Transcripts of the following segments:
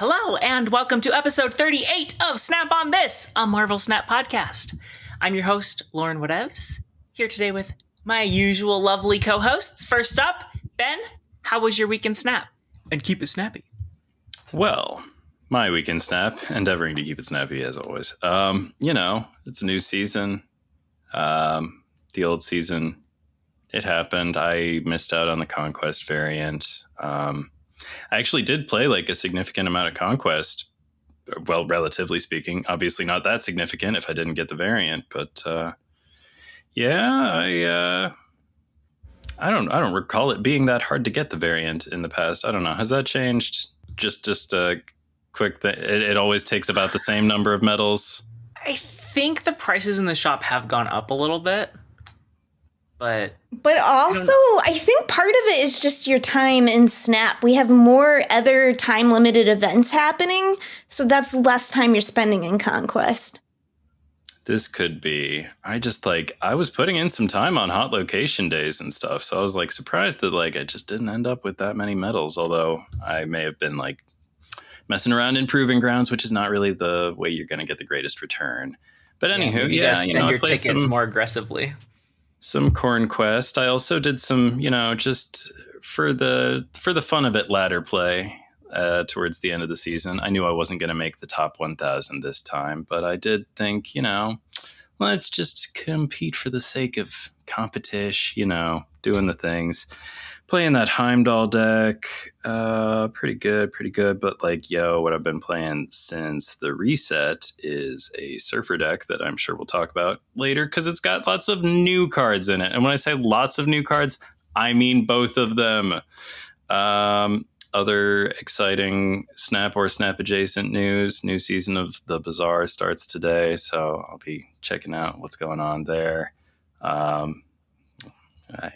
Hello, and welcome to episode 38 of Snap on This, a Marvel Snap podcast. I'm your host, LaurenWhatevs, here today with my usual lovely co-hosts. First up, Ben, how was your weekend snap? And keep it snappy. Well, my weekend snap, endeavoring to keep it snappy as always. It's a new season. The old season, it happened. I missed out on the Conquest variant. I actually did play like a significant amount of Conquest. Well, relatively speaking, obviously not that significant if I didn't get the variant, but I don't recall it being that hard to get the variant in the past. I don't know. Has that changed? Just a quick thing. It always takes about the same number of medals. I think the prices in the shop have gone up a little bit. But also, I think part of it is just your time in Snap. We have more other time-limited events happening, so that's less time you're spending in Conquest. This could be. I was putting in some time on hot location days and stuff, so I was surprised that I just didn't end up with that many medals, although I may have been messing around in Proving Grounds, which is not really the way you're going to get the greatest return. But anywho, spend your tickets more aggressively. Some Corn Quest. I also did some, just for the fun of it, ladder play towards the end of the season. I knew I wasn't going to make the top 1,000 this time, but I did think, let's just compete for the sake of competition, doing the things. Playing that Heimdall deck, pretty good. But what I've been playing since the reset is a Surfer deck that I'm sure we'll talk about later because it's got lots of new cards in it. And when I say lots of new cards, I mean both of them. Other exciting Snap or Snap adjacent news. New season of The Bazaar starts today, so I'll be checking out what's going on there.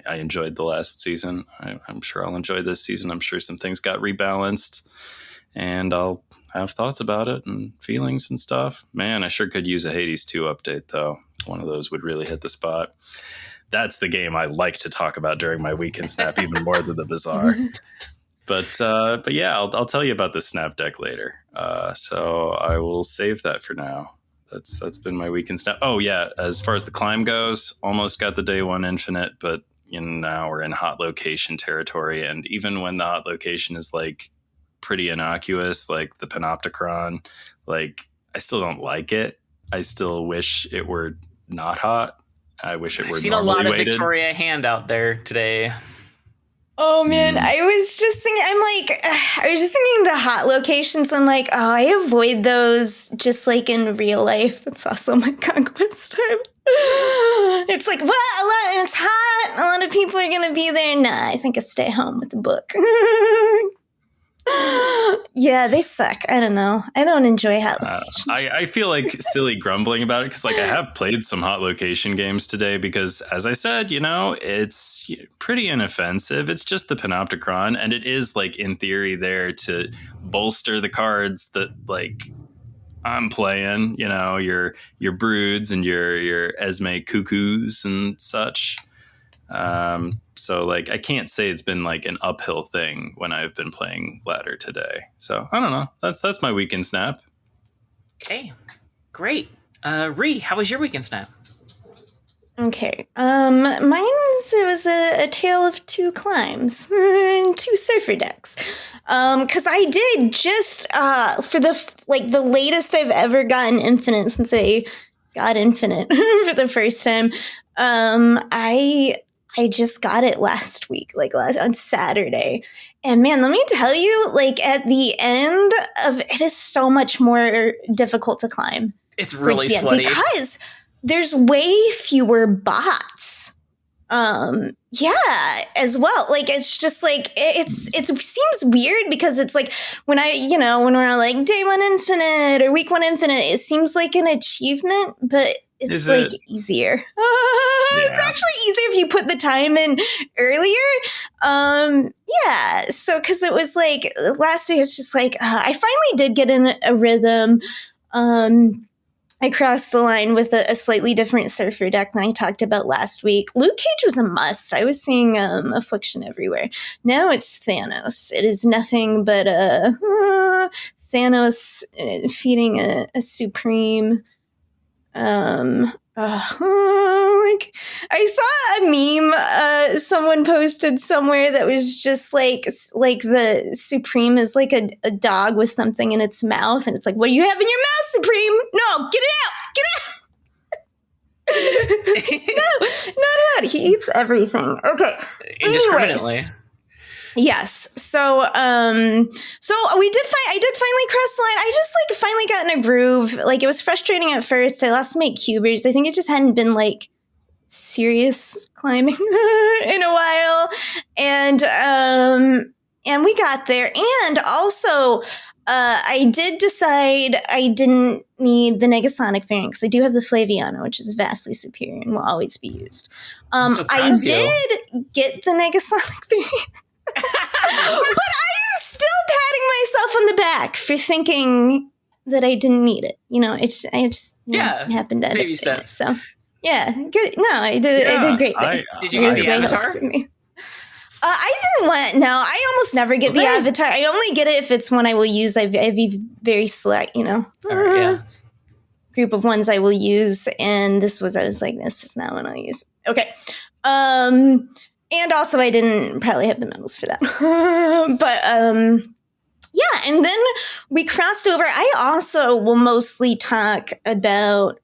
I enjoyed the last season. I'm sure I'll enjoy this season. I'm sure some things got rebalanced and I'll have thoughts about it and feelings and stuff. Man, I sure could use a Hades 2 update though. One of those would really hit the spot. That's the game I like to talk about during my weekend snap even more than the Bazaar. But yeah, I'll tell you about this Snap deck later. So I will save that for now. That's been my weekend snap. Oh yeah, as far as the climb goes, almost got the day one InfiNOT, but now we're in hot location territory. And even when the hot location is pretty innocuous, like the Panopticon, I still don't like it. I still wish it were not hot. I wish it were. I've seen a lot of weighted. Victoria hand out there today. Oh man, I was just thinking the hot locations. I'm I avoid those just in real life. That's also my Conquest time. It's it's hot. A lot of people are going to be there. Nah, I think I stay home with the book. Yeah, they suck. I don't know. I don't enjoy hot locations. I feel silly grumbling about it because I have played some hot location games today because, as I said, it's pretty inoffensive. It's just the Panopticon, and it is in theory there to bolster the cards that I'm playing. Your Broods and your Esme Cuckoos and such. So I can't say it's been an uphill thing when I've been playing ladder today. So I don't know. That's my weekend snap. Okay, great. Ree, how was your weekend snap? Okay. It was a tale of two climbs, two Surfer decks. Cause I did just, for the latest I've ever gotten InfiNOT since I got InfiNOT for the first time. I just got it last week, on Saturday. And man, let me tell you, at the end of it is so much more difficult to climb. It's really sweaty. Because there's way fewer bots. Yeah, as well. It's just it seems weird because it's when when we're day one InfiNOT or week one InfiNOT, it seems like an achievement, but it's easier. It's actually easier if you put the time in earlier. Yeah. So, cause it was last week, it's just I finally did get in a rhythm. I crossed the line with a slightly different Surfer deck than I talked about last week. Luke Cage was a must. I was seeing Affliction everywhere. Now it's Thanos. It is nothing but Thanos feeding a Supreme. Like I saw a meme someone posted somewhere that was just like the Supreme is like a dog with something in its mouth, and it's like, what do you have in your mouth, Supreme? No, get it out! No, not out. He eats everything. Okay. Indiscriminately. Anyways. Yes. So I did finally cross the line. I just like finally got in a groove. Like it was frustrating at first. I lost my cubers. I think it just hadn't been like serious climbing in a while. And we got there. And also I did decide I didn't need the Negasonic variant because I do have the Flaviana, which is vastly superior and will always be used. I did get the Negasonic variant. But I am still patting myself on the back for thinking that I didn't need it. You know, it just happened to end baby up steps. there. So yeah, good. No, I did. I did great there. Did you get the avatar? I didn't want. No, I almost never get the avatar. I only get it if it's one I will use. I have a very select, group of ones I will use, and I was like, this is not one I'll use. Okay. And also, I didn't probably have the medals for that. But, yeah, and then we crossed over. I also will mostly talk about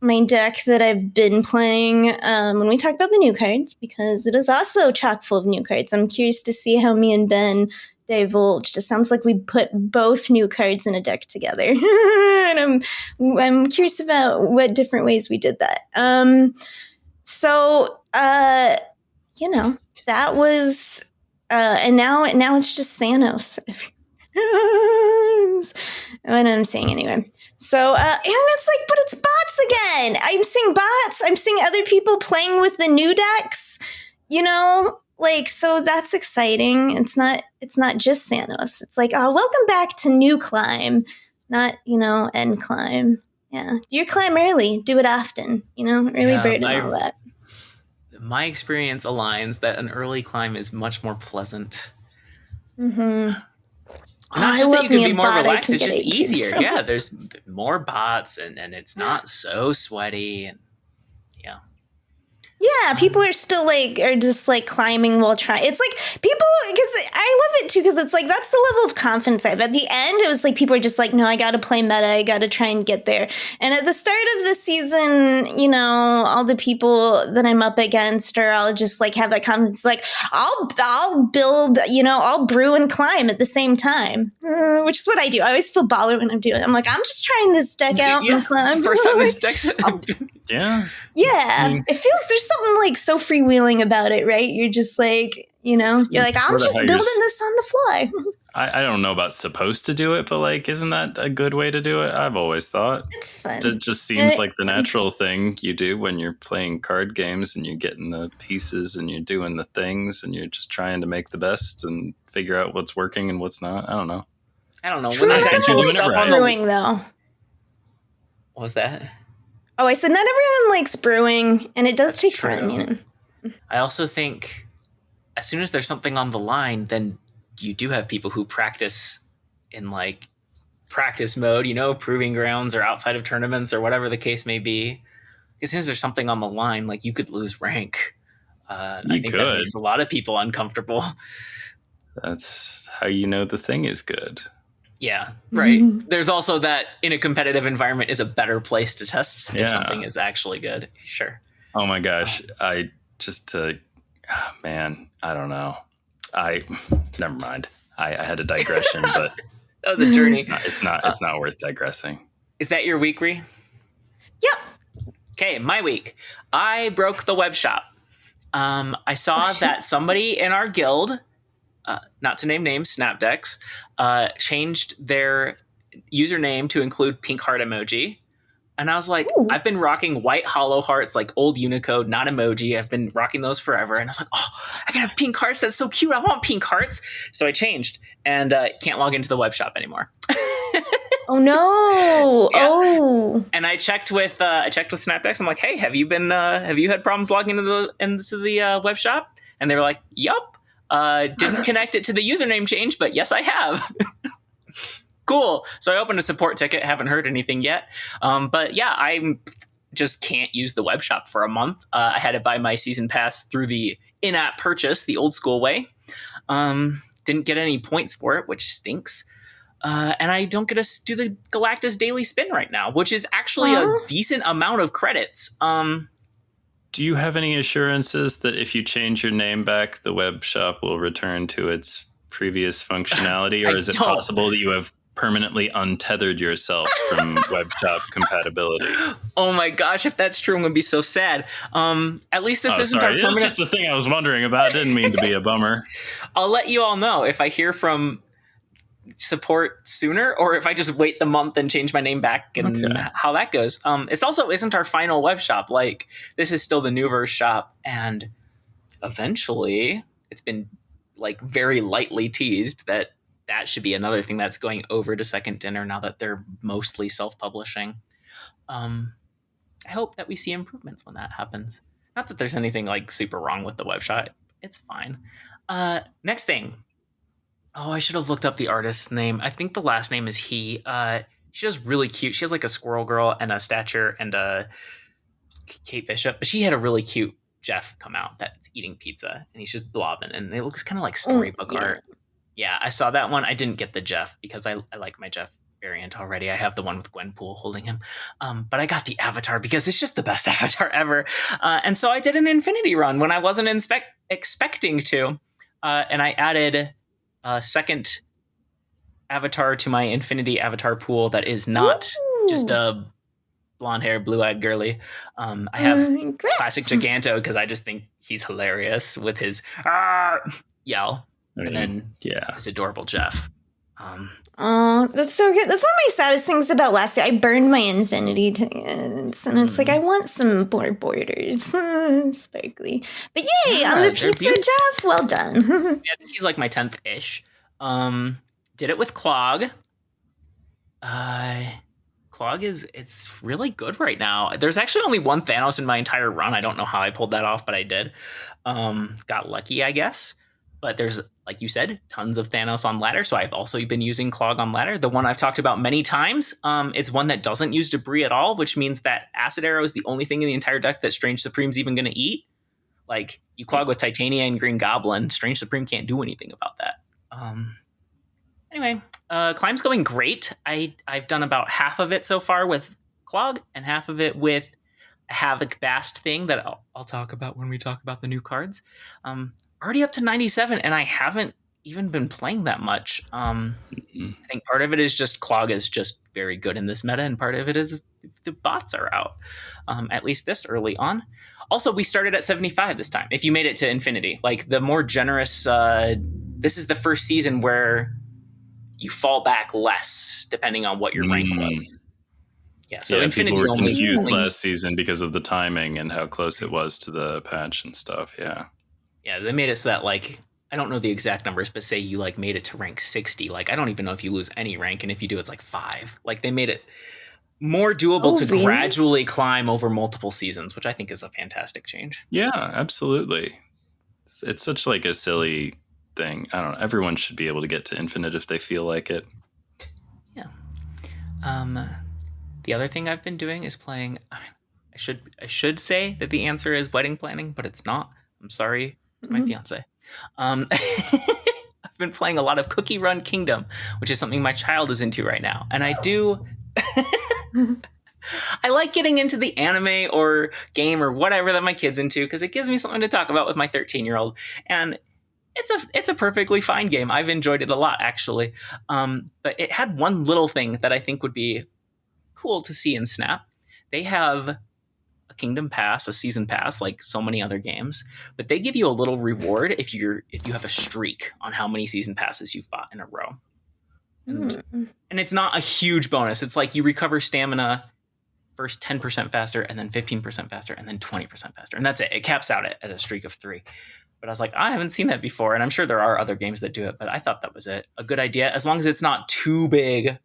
my deck that I've been playing when we talk about the new cards, because it is also chock full of new cards. I'm curious to see how me and Ben divulged. It sounds like we put both new cards in a deck together. And I'm curious about what different ways we did that. So, that was, and now it's just Thanos. What I'm saying anyway. So, and it's like, but it's bots again. I'm seeing bots. I'm seeing other people playing with the new decks, so that's exciting. It's not just Thanos. It's like, oh, welcome back to new climb, not, end climb. Yeah. Do your climb early. Do it often, early bird and all that. My experience aligns that an early climb is much more pleasant. Mm-hmm. Not just that you can be more relaxed, it's just easier. Yeah, there's more bots and it's not so sweaty. And yeah. Yeah, people are still just climbing while trying. It's like people, because I love it too, because it's like that's the level of confidence I have. At the end, it was like people are just like, no, I got to play meta. I got to try and get there. And at the start of the season, all the people that I'm up against are all just have that confidence. Like I'll build, I'll brew and climb at the same time, which is what I do. I always feel baller when I'm doing it. I'm like, I'm just trying this deck out and climb. First time this deck's Yeah. Yeah. It feels there's something so freewheeling about it, right? You're just you're like, I'm just building this on the fly. I don't know about supposed to do it, but isn't that a good way to do it? I've always thought it's fun. It just seems like the natural thing you do when you're playing card games and you're getting the pieces and you're doing the things and you're just trying to make the best and figure out what's working and what's not. I don't know. True, when not everyone's brewing, though. What was that? Oh, I said not everyone likes brewing, and it does take time, I also think as soon as there's something on the line, then you do have people who practice in practice mode, proving grounds or outside of tournaments or whatever the case may be. As soon as there's something on the line, you could lose rank. I think that makes a lot of people uncomfortable. That's how the thing is good. Yeah, right. Mm-hmm. There's also that in a competitive environment is a better place to test if something is actually good. Sure. Oh my gosh. I don't know. Never mind. I had a digression, but that was a journey. It's not worth digressing. Is that your week, Rhi? Yep. Okay, my week. I broke the web shop. I saw that somebody in our guild, not to name names, Snapdex, changed their username to include pink heart emoji. And I was like, ooh. I've been rocking white hollow hearts, old Unicode, not emoji. I've been rocking those forever. And I was like, oh, I can have pink hearts. That's so cute. I want pink hearts. So I changed and can't log into the web shop anymore. Oh no! Yeah. Oh. And I checked with Snapdex. I'm like, hey, have you had problems logging into the web shop? And they were like, yup. Didn't connect it to the username change, but yes, I have. cool. So I opened a support ticket, haven't heard anything yet. But yeah, I just can't use the web shop for a month. I had to buy my season pass through the in-app purchase, the old school way. Didn't get any points for it, which stinks. And I don't get to do the Galactus daily spin right now, which is actually a decent amount of credits. Do you have any assurances that if you change your name back, the web shop will return to its previous functionality? Or is it possible that you have permanently untethered yourself from web shop compatibility? Oh my gosh, if that's true, I'm going to be so sad. At least this isn't our permanent... It's just a thing I was wondering about. Didn't mean to be a bummer. I'll let you all know if I hear from support sooner or if I just wait the month and change my name back and how that goes. It's also isn't our final web shop. Like, this is still the Newverse shop, and eventually it's been like very lightly teased that should be another thing that's going over to Second Dinner now that they're mostly self-publishing. I hope that we see improvements when that happens. Not that there's anything like super wrong with the web shop. It's fine. Next thing. Oh, I should have looked up the artist's name. I think the last name is he. She does really cute. She has like a squirrel girl and a stature and a Kate Bishop. But she had a really cute Jeff come out that's eating pizza and he's just blobbing and it looks kind of like storybook art. Yeah, I saw that one. I didn't get the Jeff because I like my Jeff variant already. I have the one with Gwenpool holding him. But I got the avatar because it's just the best avatar ever. And so I did an Infinity run when I wasn't expecting to. And I added a second avatar to my Infinity avatar pool that is not just a blonde hair, blue-eyed girly. I have classic Giganto because I just think he's hilarious with his yell. And then his adorable Jeff. Oh, that's so good. That's one of my saddest things about last year. I burned my Infinity tickets, and it's like, I want some more borders. Sparkly. But yay, on the pizza, Jeff. Well done. I think he's like my 10th-ish. Did it with Clog. Clog it's really good right now. There's actually only one Thanos in my entire run. I don't know how I pulled that off, but I did. Got lucky, I guess. But there's, like you said, tons of Thanos on ladder. So I've also been using Clog on ladder. The one I've talked about many times. It's one that doesn't use debris at all, which means that Acid Arrow is the only thing in the entire deck that Strange Supreme's even going to eat. Like, you Clog with Titania and Green Goblin. Strange Supreme can't do anything about that. Anyway, Climb's going great. I've done about half of it so far with Clog and half of it with a Havoc Bast thing that I'll talk about when we talk about the new cards. Already up to 97, and I haven't even been playing that much. I think part of it is just Clog is just very good in this meta, and part of it is the bots are out, at least this early on. Also, we started at 75 this time, if you made it to Infinity. Like, the more generous... this is the first season where you fall back less, depending on what your rank was. Yeah, so Infinity people were confused last season because of the timing and how close it was to the patch and stuff, yeah. Yeah, they made it so that, like, I don't know the exact numbers, but say you, like, made it to rank 60. Like, I don't even know if you lose any rank, and if you do, it's, like, 5. Like, they made it more doable to gradually climb over multiple seasons, which I think is a fantastic change. Yeah, absolutely. It's such, like, a silly thing. I don't know. Everyone should be able to get to Infinite if they feel like it. Yeah. The other thing I've been doing is playing... I should say that the answer is wedding planning, but it's not. I'm sorry. My fiance. I've been playing a lot of Cookie Run Kingdom, which is something my child is into right now. And I do... I like getting into the anime or game or whatever that my kid's into because it gives me something to talk about with my 13-year-old. And it's a perfectly fine game. I've enjoyed it a lot, actually. But it had one little thing that I think would be cool to see in Snap. They have... Kingdom Pass, a season pass, like so many other games, but they give you a little reward if you have a streak on how many season passes you've bought in a row. And it's not a huge bonus. It's like you recover stamina first 10% faster and then 15% faster and then 20% faster. And that's it. It caps out at a streak of 3. But I was like, I haven't seen that before. And I'm sure there are other games that do it, but I thought that was a good idea as long as it's not too big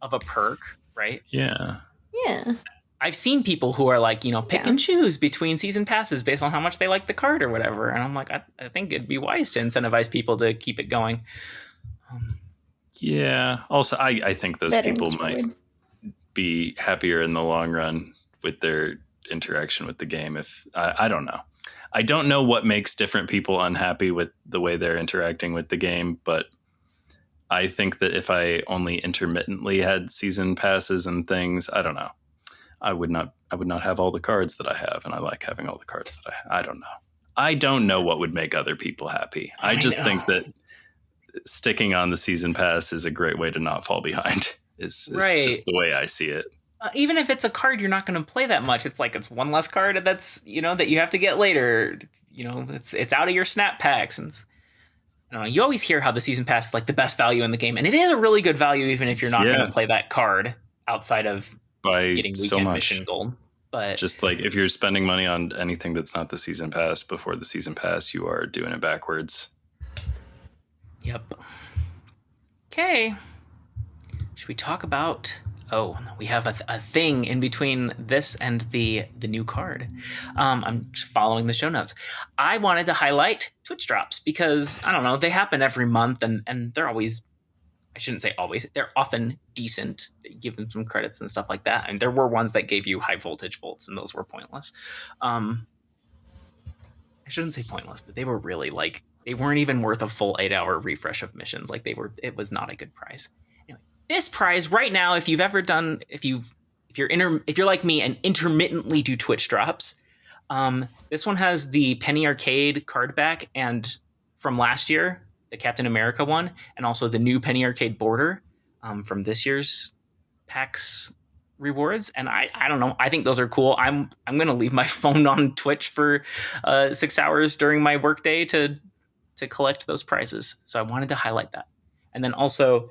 of a perk, right? Yeah. Yeah. I've seen people who are like, pick and choose between season passes based on how much they like the card or whatever. And I'm like, I think it'd be wise to incentivize people to keep it going. Yeah. Also, I think those people Veterans might reward. be happier in the long run with their interaction with the game. If I don't know. I don't know what makes different people unhappy with the way they're interacting with the game, but I think that if I only intermittently had season passes and things, I don't know. I would not have all the cards that I have, and I like having all the cards that I have. I don't know what would make other people happy. I just think that sticking on the season pass is a great way to not fall behind. Is just the way I see it. Even if it's a card you're not going to play that much, it's like it's one less card that's that you have to get later. It's out of your snap packs, and I don't know, you always hear how the season pass is like the best value in the game, and it is a really good value even if you're not going to play that card outside of getting weekend mission gold. But just like if you're spending money on anything that's not the season pass before the season pass, you are doing it backwards. Yep. Okay. Should we talk about? Oh, we have a thing in between this and the new card. I'm just following the show notes. I wanted to highlight Twitch drops because, I don't know, they happen every month and they're always, I shouldn't say always, they're often decent. They give them some credits and stuff like that. And there were ones that gave you high voltage volts and those were pointless. I shouldn't say pointless, but they were really they weren't even worth a full 8-hour refresh of missions. It was not a good prize. This prize right now, if you're like me and intermittently do Twitch drops, this one has the Penny Arcade card back and from last year, the Captain America one, and also the new Penny Arcade border from this year's PAX rewards. And I don't know, I think those are cool. I'm going to leave my phone on Twitch for 6 hours during my workday to collect those prizes. So I wanted to highlight that. And then also,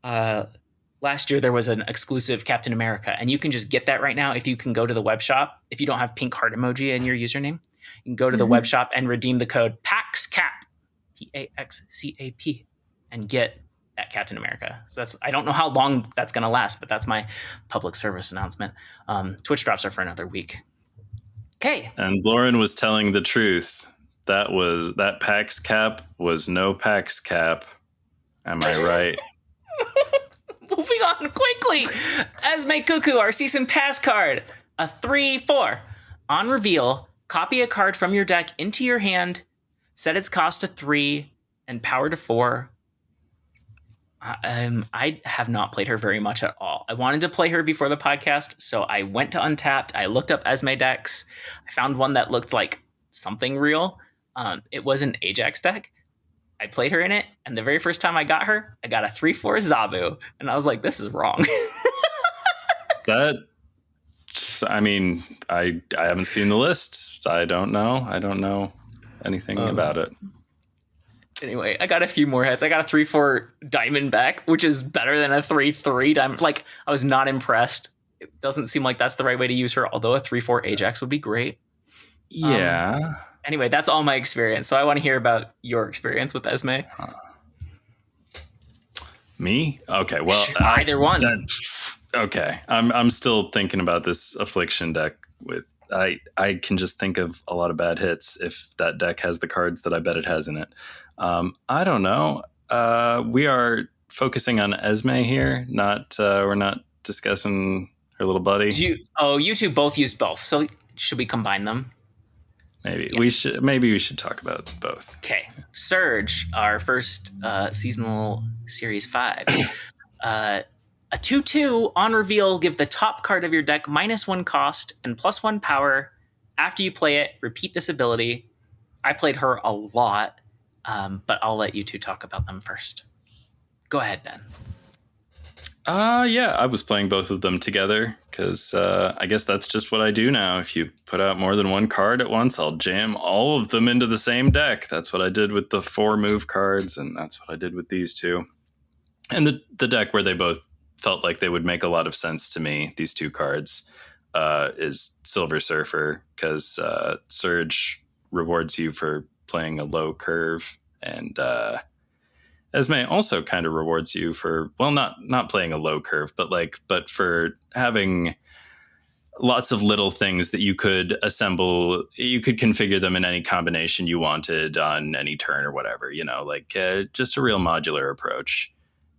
last year there was an exclusive Captain America, and you can just get that right now if you can go to the web shop. If you don't have pink heart emoji in your username, you can go to the web shop and redeem the code PAXCAP, PAXCAP, and get that Captain America. So I don't know how long that's going to last, but that's my public service announcement. Twitch drops are for another week. Okay. And Lauren was telling the truth. That PAX cap was no PAX cap. Am I right? Moving on quickly. Esme Cuckoo, our season pass card. A 3/4. On reveal, copy a card from your deck into your hand, set its cost to 3 and power to 4. I have not played her very much at all. I wanted to play her before the podcast, so I went to Untapped. I looked up Esme decks. I found one that looked like something real. It was an Ajax deck. I played her in it, and the very first time I got her, I got a 3/4 Zabu, and I was like, this is wrong. I haven't seen the list. I don't know anything about it. Anyway, I got a few more hits. I got a 3/4 Diamondback, which is better than a 3/3 Diamond. I was not impressed. It doesn't seem like that's the right way to use her, although a 3/4 Ajax would be great. Yeah. Anyway, that's all my experience. So I want to hear about your experience with Esme. Me? Okay, well, either one. Okay, I'm still thinking about this Affliction deck. I can just think of a lot of bad hits if that deck has the cards that I bet it has in it. I don't know. We are focusing on Esme here. We're not discussing her little buddy. You two both used both. So should we combine them? Maybe yes. we should talk about both. Okay. Surge, our first seasonal series 5. A 2/2 on reveal, give the top card of your deck -1 cost and +1 power. After you play it, repeat this ability. I played her a lot, but I'll let you two talk about them first. Go ahead, Ben. Yeah, I was playing both of them together because I guess that's just what I do now. If you put out more than one card at once, I'll jam all of them into the same deck. That's what I did with the 4 move cards, and that's what I did with these two. And the deck where they both felt like they would make a lot of sense to me, these 2 cards, is Silver Surfer, because Surge rewards you for playing a low curve, and Esme also kind of rewards you for, well, not playing a low curve, but for having lots of little things that you could assemble. You could configure them in any combination you wanted on any turn or whatever, just a real modular approach.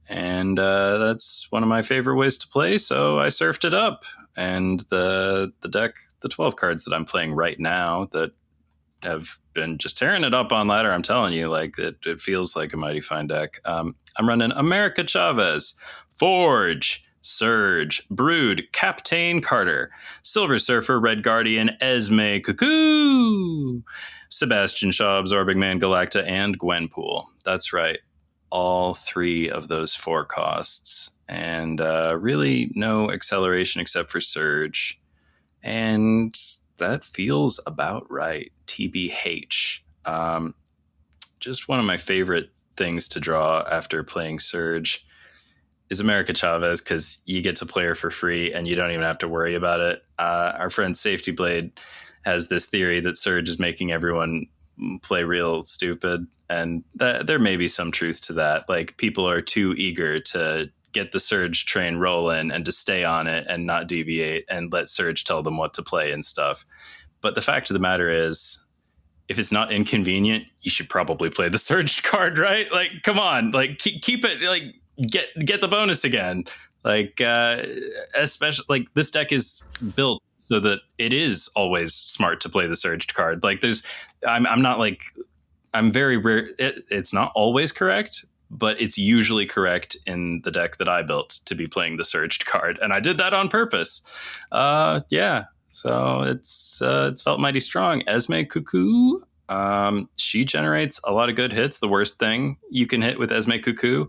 And that's one of my favorite ways to play, so I surfed it up. And the deck, the 12 cards that I'm playing right now that have been just tearing it up on ladder, I'm telling you, like it feels like a mighty fine deck. I'm running America Chavez, Forge, Surge, Brood, Captain Carter, Silver Surfer, Red Guardian, Esme, Cuckoo, Sebastian Shaw, Absorbing Man, Galacta, and Gwenpool. That's right. All 3 of those 4 costs. And really no acceleration except for Surge. And that feels about right. TBH. Just one of my favorite things to draw after playing Surge is America Chavez, because you get to play her for free and you don't even have to worry about it. Our friend Safety Blade has this theory that Surge is making everyone play real stupid, and that there may be some truth to that. Like, people are too eager to get the Surge train rolling and to stay on it and not deviate and let Surge tell them what to play and stuff. But the fact of the matter is, if it's not inconvenient, you should probably play the Surge card, right? Like, come on, like keep it, like get the bonus again. Like, especially like this deck is built so that it is always smart to play the Surged card. Like, I'm not like, I'm very rare. It's not always correct, but it's usually correct in the deck that I built to be playing the Surged card. And I did that on purpose. Yeah. So it's felt mighty strong. Esme Cuckoo, she generates a lot of good hits. The worst thing you can hit with Esme Cuckoo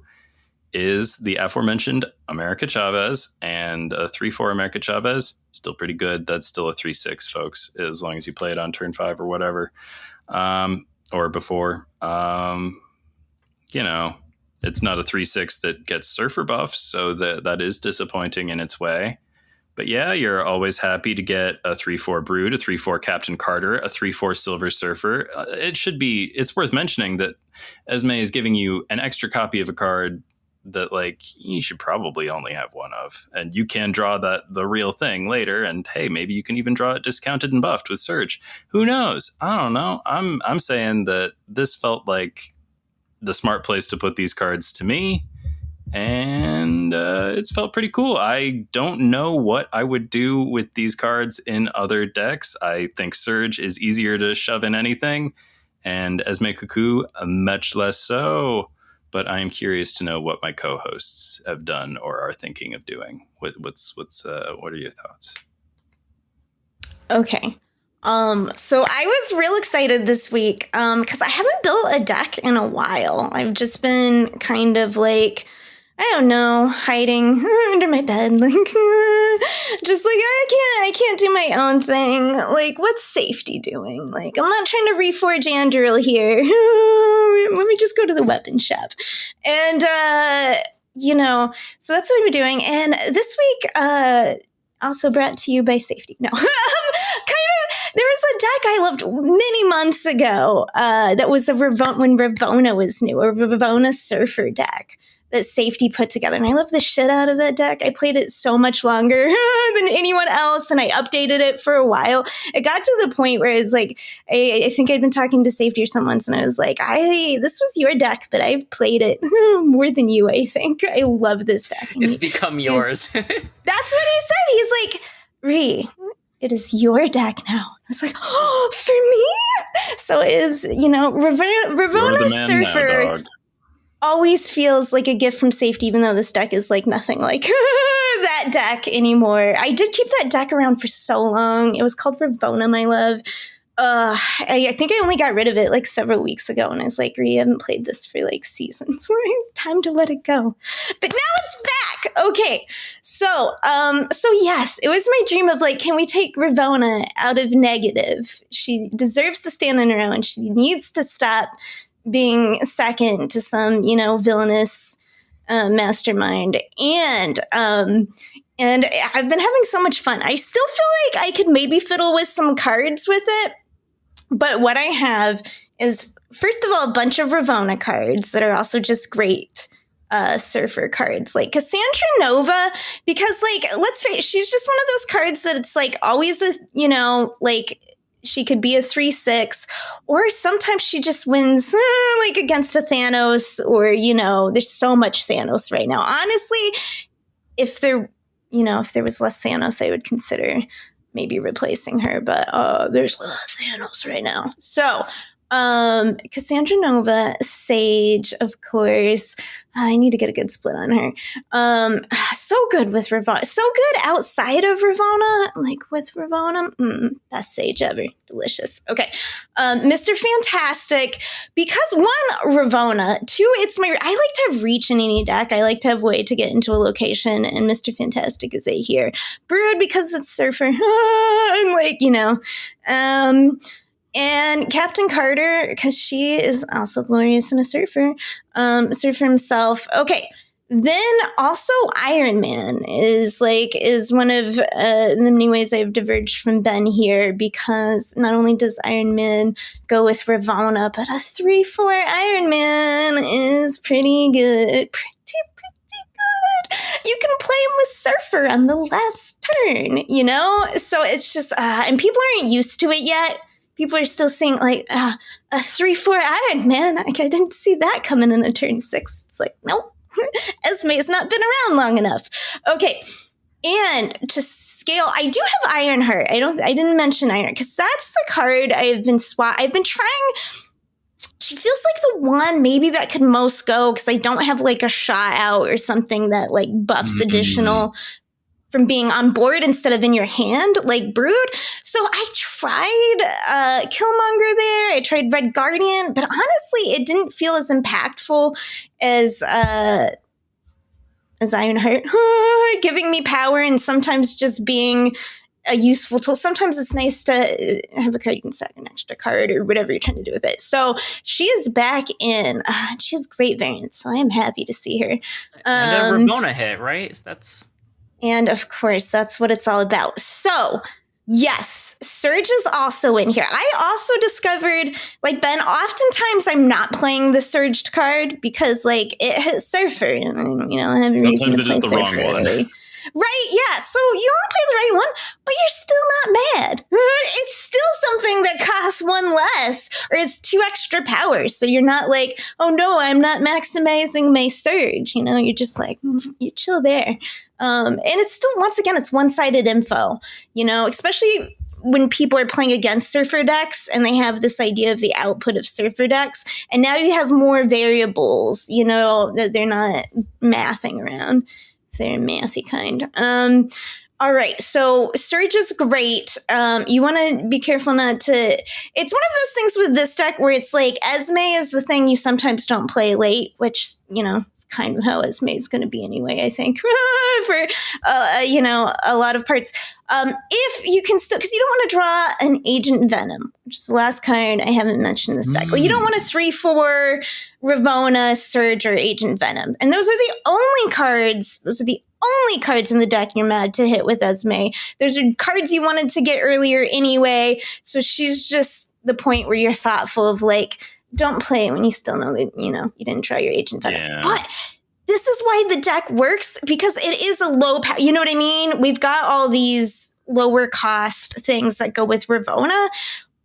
is the aforementioned America Chavez, and a 3/4 America Chavez, still pretty good. That's still a 3/6, folks, as long as you play it on turn 5 or whatever, or before. It's not a 3/6 that gets surfer buffs, so that is disappointing in its way. But yeah, you're always happy to get a 3/4 Brood, a 3/4 Captain Carter, a 3/4 Silver Surfer. It's worth mentioning that Esme is giving you an extra copy of a card that, like, you should probably only have one of, and you can draw the real thing later, and hey, maybe you can even draw it discounted and buffed with Surge. Who knows? I don't know. I'm saying that this felt like the smart place to put these cards to me, and it's felt pretty cool. I don't know what I would do with these cards in other decks. I think Surge is easier to shove in anything, and Esme Cuckoo much less so. But I am curious to know what my co-hosts have done or are thinking of doing. What are your thoughts? Okay. So I was real excited this week because I haven't built a deck in a while. I've just been kind of like, I don't know, hiding under my bed, like just like I can't do my own thing. Like, what's Safety doing? Like, I'm not trying to reforge Andrew here. Let me just go to the weapon shop. And so that's what I'm doing. And this week, also brought to you by Safety. No, there was a deck I loved many months ago that was when Ravona was new, a Ravona Surfer deck that Safety put together. And I love the shit out of that deck. I played it so much longer than anyone else, and I updated it for a while. It got to the point where it's like, I think I'd been talking to Safety or someone, and I was like, this was your deck, but I've played it more than you, I think. I love this deck. And it's become yours. That's what he said. He's like, Ree, it is your deck now. I was like, oh, for me? So it is, Ravona Surfer now, always feels like a gift from Safety, even though this deck is like nothing like that deck anymore. I did keep that deck around for so long. It was called Ravona, my love. I think I only got rid of it like several weeks ago, and I was like, I haven't played this for like seasons. Time to let it go. But now it's back. Okay. So yes, it was my dream of like, can we take Ravona out of negative? She deserves to stand on her own. She needs to stop being second to some, villainous mastermind. And I've been having so much fun. I still feel like I could maybe fiddle with some cards with it. But what I have is, first of all, a bunch of Ravona cards that are also just great surfer cards, like Cassandra Nova, because like, let's face it, she's just one of those cards that it's like always, she could be a 3/6, or sometimes she just wins like against a Thanos, or, there's so much Thanos right now. Honestly, if there was less Thanos, I would consider maybe replacing her, but there's a lot of Thanos right now. So, Cassandra Nova, Sage, of course. I need to get a good split on her. So good with Ravonna. So good outside of Ravonna. Like with Ravonna, best Sage ever. Delicious. Okay. Mr. Fantastic, because one, Ravonna. Two, I like to have reach in any deck. I like to have way to get into a location, and Mr. Fantastic is a here. Brood, because it's Surfer. And Captain Carter, because she is also glorious and a surfer. Surfer himself. Okay. Then also Iron Man is one of the many ways I've diverged from Ben here, because not only does Iron Man go with Ravonna, but a 3/4 Iron Man is pretty good. Pretty good. You can play him with Surfer on the last turn, So it's just, and people aren't used to it yet. People are still saying, like, a 3/4 Iron Man. I didn't see that coming in a turn 6. It's like, nope. Esme has not been around long enough. Okay. And to scale, I do have Ironheart. I didn't mention Ironheart, because that's the card I've been trying. She feels like the one maybe that could most go, because I don't have like a shot out or something that like buffs additional from being on board instead of in your hand, like Brood. So I tried Killmonger there. I tried Red Guardian, but honestly, it didn't feel as impactful as Ironheart, giving me power and sometimes just being a useful tool. Sometimes it's nice to have a card you can set an extra card or whatever you're trying to do with it. So she is back in. She has great variants, so I am happy to see her. And a Ravonna hit, right? And of course, that's what it's all about. So, yes, Surge is also in here. I also discovered, like Ben, oftentimes I'm not playing the Surged card because, like, it hits Surfer. And, I have a reason to play sometimes it is the Surfer wrong one. early. Right, yeah. So you want to play the right one, but you're still not mad. It's still something that costs one less, or it's 2 extra powers. So you're not like, oh no, I'm not maximizing my Surge. You're just like, you chill there. And it's still, once again, it's one-sided info, especially when people are playing against Surfer decks and they have this idea of the output of Surfer decks. And now you have more variables, that they're not mathing around. They're mathy kind. All right, so Surge is great. You want to be careful not to... It's one of those things with this deck where it's like Esme is the thing you sometimes don't play late, which, it's kind of how Esme is going to be anyway, I think, for, a lot of parts. If you can still... Because you don't want to draw an Agent Venom, which is the last card I haven't mentioned in this deck. Like, you don't want a 3/4 Ravonna, Surge, or Agent Venom. And those are the only cards in the deck you're mad to hit with Esme. Those are cards you wanted to get earlier anyway. So she's just the point where you're thoughtful of like, don't play it when you still know that, you didn't try your Agent Venom. Yeah. But this is why the deck works, because it is a low power. You know what I mean? We've got all these lower cost things that go with Ravonna.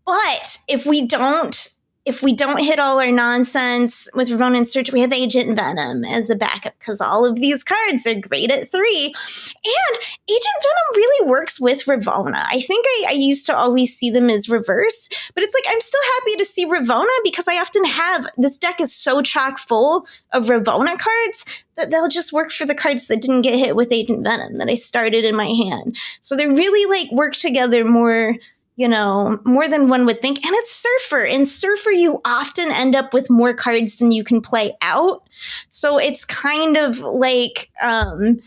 But if we don't hit all our nonsense with Ravonna and Surge, we have Agent Venom as a backup, because all of these cards are great at 3. And Agent Venom really works with Ravonna. I think I used to always see them as reverse, but it's like I'm still happy to see Ravonna, because I often have, this deck is so chock full of Ravonna cards that they'll just work for the cards that didn't get hit with Agent Venom that I started in my hand. So they really like work together more, more than one would think. And it's Surfer. In Surfer, you often end up with more cards than you can play out. So it's kind of like, having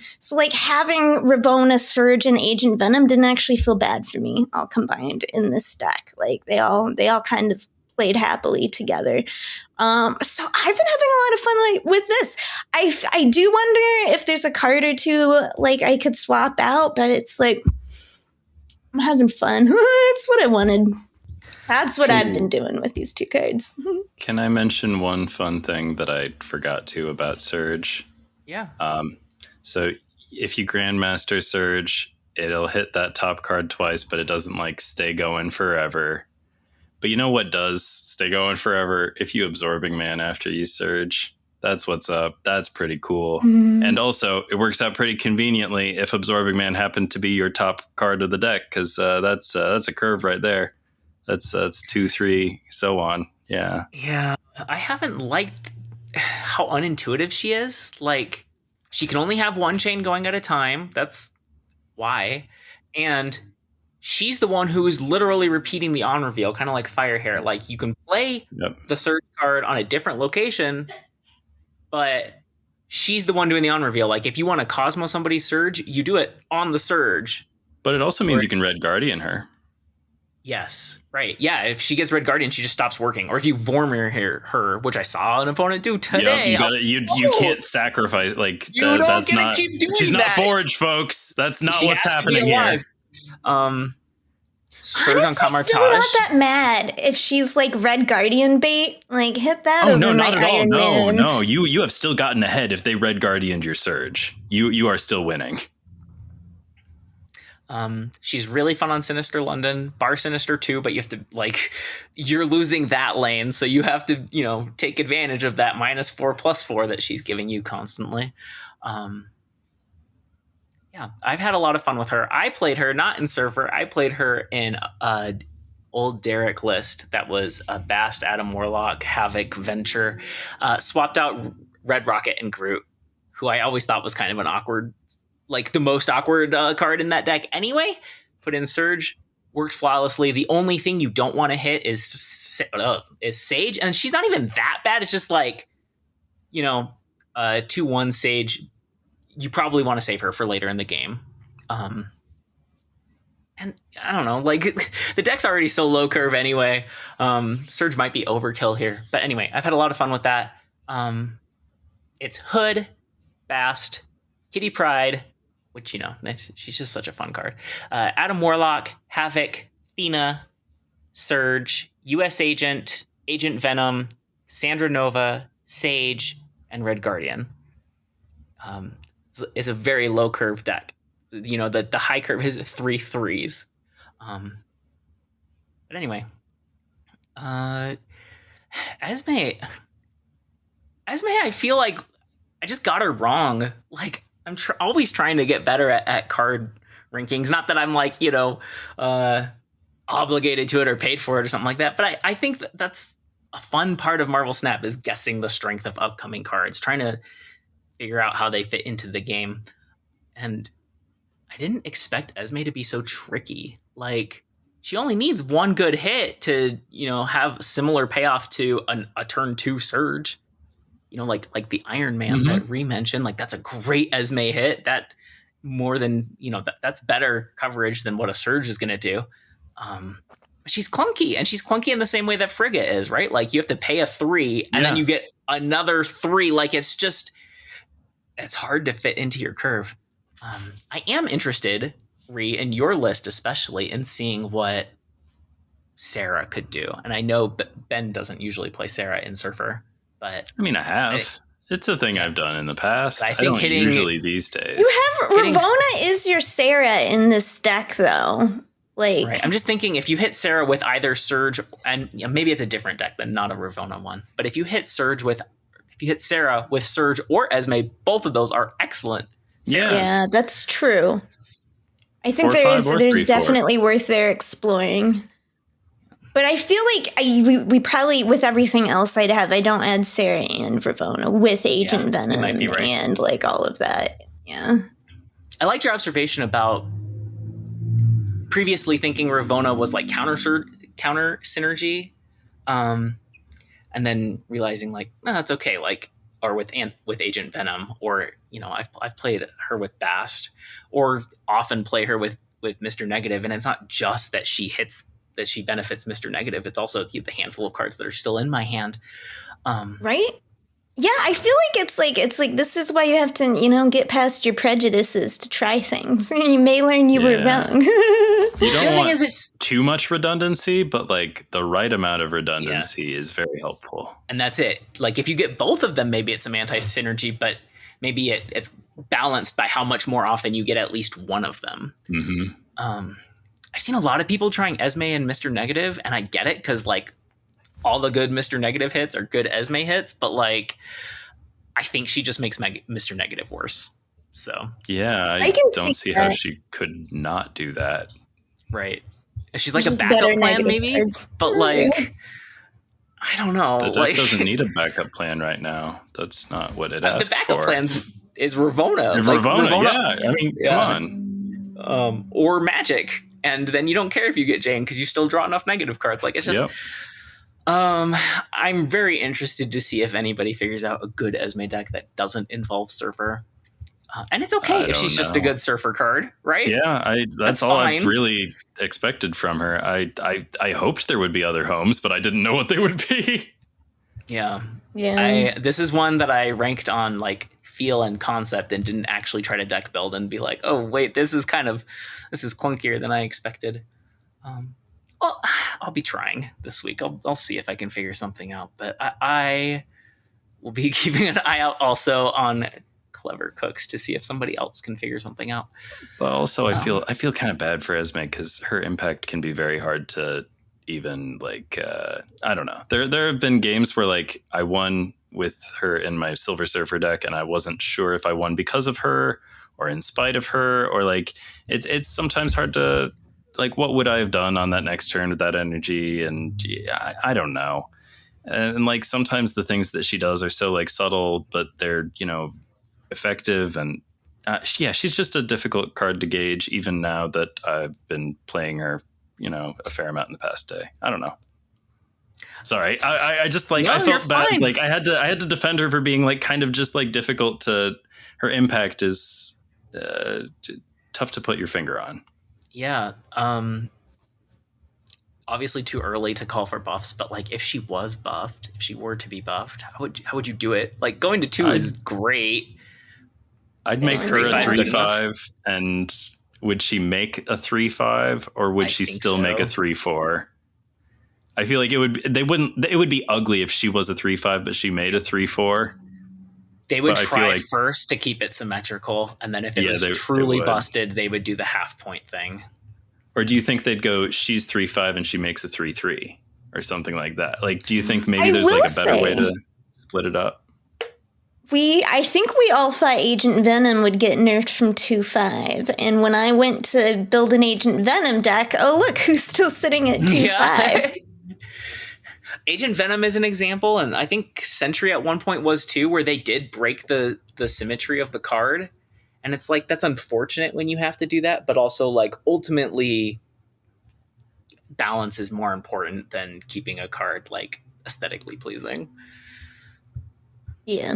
Ravonna, Surge, and Agent Venom didn't actually feel bad for me, all combined in this deck. Like, they all kind of played happily together. So I've been having a lot of fun with this. I do wonder if there's a card or two like I could swap out, but it's like, I'm having fun. It's what I wanted. That's what I've been doing with these 2 cards. Can I mention one fun thing that I forgot to about Surge? Yeah. So if you Grandmaster Surge, it'll hit that top card twice, but it doesn't like stay going forever. But you know what does stay going forever? If you Absorbing Man after you Surge. That's what's up. That's pretty cool. And also, it works out pretty conveniently if Absorbing Man happened to be your top card of the deck, because that's a curve right there. That's 2, 3, so on. Yeah. Yeah. I haven't liked how unintuitive she is. Like, she can only have one chain going at a time. That's why. And she's the one who is literally repeating the on reveal, kind of like Firehair. Like, you can play the Surge card on a different location, but she's the one doing the on reveal. Like, if you want to Cosmo somebody's Surge, you do it on the Surge. But it also means you can Red Guardian her. Yes, right. Yeah, if she gets Red Guardian, she just stops working. Or if you Vormir her, which I saw an opponent do today. You can't sacrifice, like, that's not, keep doing she's that. not Forge, folks. That's not what's happening here. Honestly, still not that mad if she's like Red Guardian bait. Like, hit that over no, my not at all. Iron Man. No, you have still gotten ahead if they Red Guardianed your Surge. You are still winning. She's really fun on Sinister London, Bar Sinister too, but you have to, like, you're losing that lane, so you have to, take advantage of that -4/+4 that she's giving you constantly. Yeah, I've had a lot of fun with her. I played her not in Surfer. I played her in old Derek list that was a Bast, Adam Warlock, Havoc, Venture, swapped out Red Rocket and Groot, who I always thought was kind of an awkward, like the most awkward card in that deck anyway. Put in Surge, worked flawlessly. The only thing you don't want to hit is Sage, and she's not even that bad. It's just like, 2/1 Sage. You probably want to save her for later in the game. And I don't know, like, the deck's already so low curve anyway. Surge might be overkill here. But anyway, I've had a lot of fun with that. It's Hood, Bast, Kitty Pryde, which, she's just such a fun card. Adam Warlock, Havoc, Fina, Surge, US Agent, Agent Venom, Sandra Nova, Sage, and Red Guardian. It's a very low curve deck. The high curve is 3 3s. But anyway, Esme, I feel like I just got her wrong. Like, I'm always trying to get better at card rankings. Not that I'm like, obligated to it or paid for it or something like that. But I think that's a fun part of Marvel Snap, is guessing the strength of upcoming cards, trying to figure out how they fit into the game. And I didn't expect Esme to be so tricky. Like, she only needs one good hit to, have similar payoff to a turn 2 Surge. Like the Iron Man that Ree mentioned. Like, that's a great Esme hit. That more than, that's better coverage than what a Surge is going to do. But she's clunky, and she's clunky in the same way that Frigga is, right? Like, you have to pay a 3 and then you get another 3. Like, it's hard to fit into your curve. I am interested, Ree, in your list, especially in seeing what Sarah could do. And I know Ben doesn't usually play Sarah in Surfer, but I mean, I have. It's a thing I've done in the past. I don't usually these days. You have Ravonna is your Sarah in this deck, though. Like, right. I'm just thinking, if you hit Sarah with either Surge, and maybe it's a different deck than not a Ravonna one, but if you hit Sarah with Surge or Esme, both of those are excellent. Yeah, that's true. I think there's definitely worth their exploring. But I feel like we probably, with everything else I don't add Sarah and Ravonna with Agent Venom and like all of that. Yeah. I liked your observation about previously thinking Ravonna was like counter synergy. And then realizing like, no, it's okay. Like, or with Agent Venom, or, I've played her with Bast, or often play her with Mr. Negative. And it's not just that she benefits Mr. Negative. It's also the handful of cards that are still in my hand. Right? Yeah, I feel like it's like this is why you have to, get past your prejudices to try things. You may learn you were wrong. You don't want too much redundancy, but like the right amount of redundancy is very helpful. And that's it. Like, if you get both of them, maybe it's some anti-synergy, but maybe it's balanced by how much more often you get at least one of them. Mm-hmm. I've seen a lot of people trying Esme and Mr. Negative, and I get it because like all the good Mr. Negative hits are good Esme hits, but like I think she just makes Mr. Negative worse. So yeah, I don't see how she could not do that. Right. She's like a backup plan maybe, cards. But like I don't know. The deck doesn't need a backup plan right now. That's not what it asks for. The backup plan is Ravonna. Ravonna, yeah. I mean, come on. Or Magic. And then you don't care if you get Jane because you still draw enough negative cards. Like, it's just... Yep. I'm very interested to see if anybody figures out a good Esme deck that doesn't involve Surfer. And it's okay if she's just a good Surfer card, right? Yeah, that's all fine. I've really expected from her. I hoped there would be other homes, but I didn't know what they would be. Yeah. This is one that I ranked on like feel and concept and didn't actually try to deck build and be like, oh wait, this is clunkier than I expected. Well, I'll be trying this week. I'll see if I can figure something out. But I will be keeping an eye out also on Clever Cooks to see if somebody else can figure something out. But also, I feel kind of bad for Esme because her impact can be very hard to even like. I don't know. There have been games where like I won with her in my Silver Surfer deck, and I wasn't sure if I won because of her or in spite of her, or like it's sometimes hard to. Like, what would I have done on that next turn with that energy? And yeah, I don't know. And like, sometimes the things that she does are so like subtle, but they're, effective. And she's just a difficult card to gauge, even now that I've been playing her, a fair amount in the past day. I don't know. Sorry. I just like, I felt bad. Fine. Like I had to defend her for being like, kind of just like difficult to, her impact is tough to put your finger on. Yeah. Obviously too early to call for buffs, but like if she was buffed, if she were to be buffed, how would you do it? Like going to 2 is great. I'd make her a 3/5, and would she make a 3/5 or would she still make a 3/4? I feel like it would be ugly if she was a 3/5, but she made a 3/4. They would try first to keep it symmetrical, and then if it was truly busted, they would do the half point thing. Or do you think they'd go, she's 3/5 and she makes a 3/3 or something like that? Like, do you think maybe there's like a better way to split it up? I think we all thought Agent Venom would get nerfed from 2/5, and when I went to build an Agent Venom deck, oh look, who's still sitting at 2/5. Yeah. Agent Venom is an example, and I think Sentry at one point was too, where they did break the symmetry of the card. And it's like, that's unfortunate when you have to do that, but also like ultimately balance is more important than keeping a card like aesthetically pleasing. Yeah.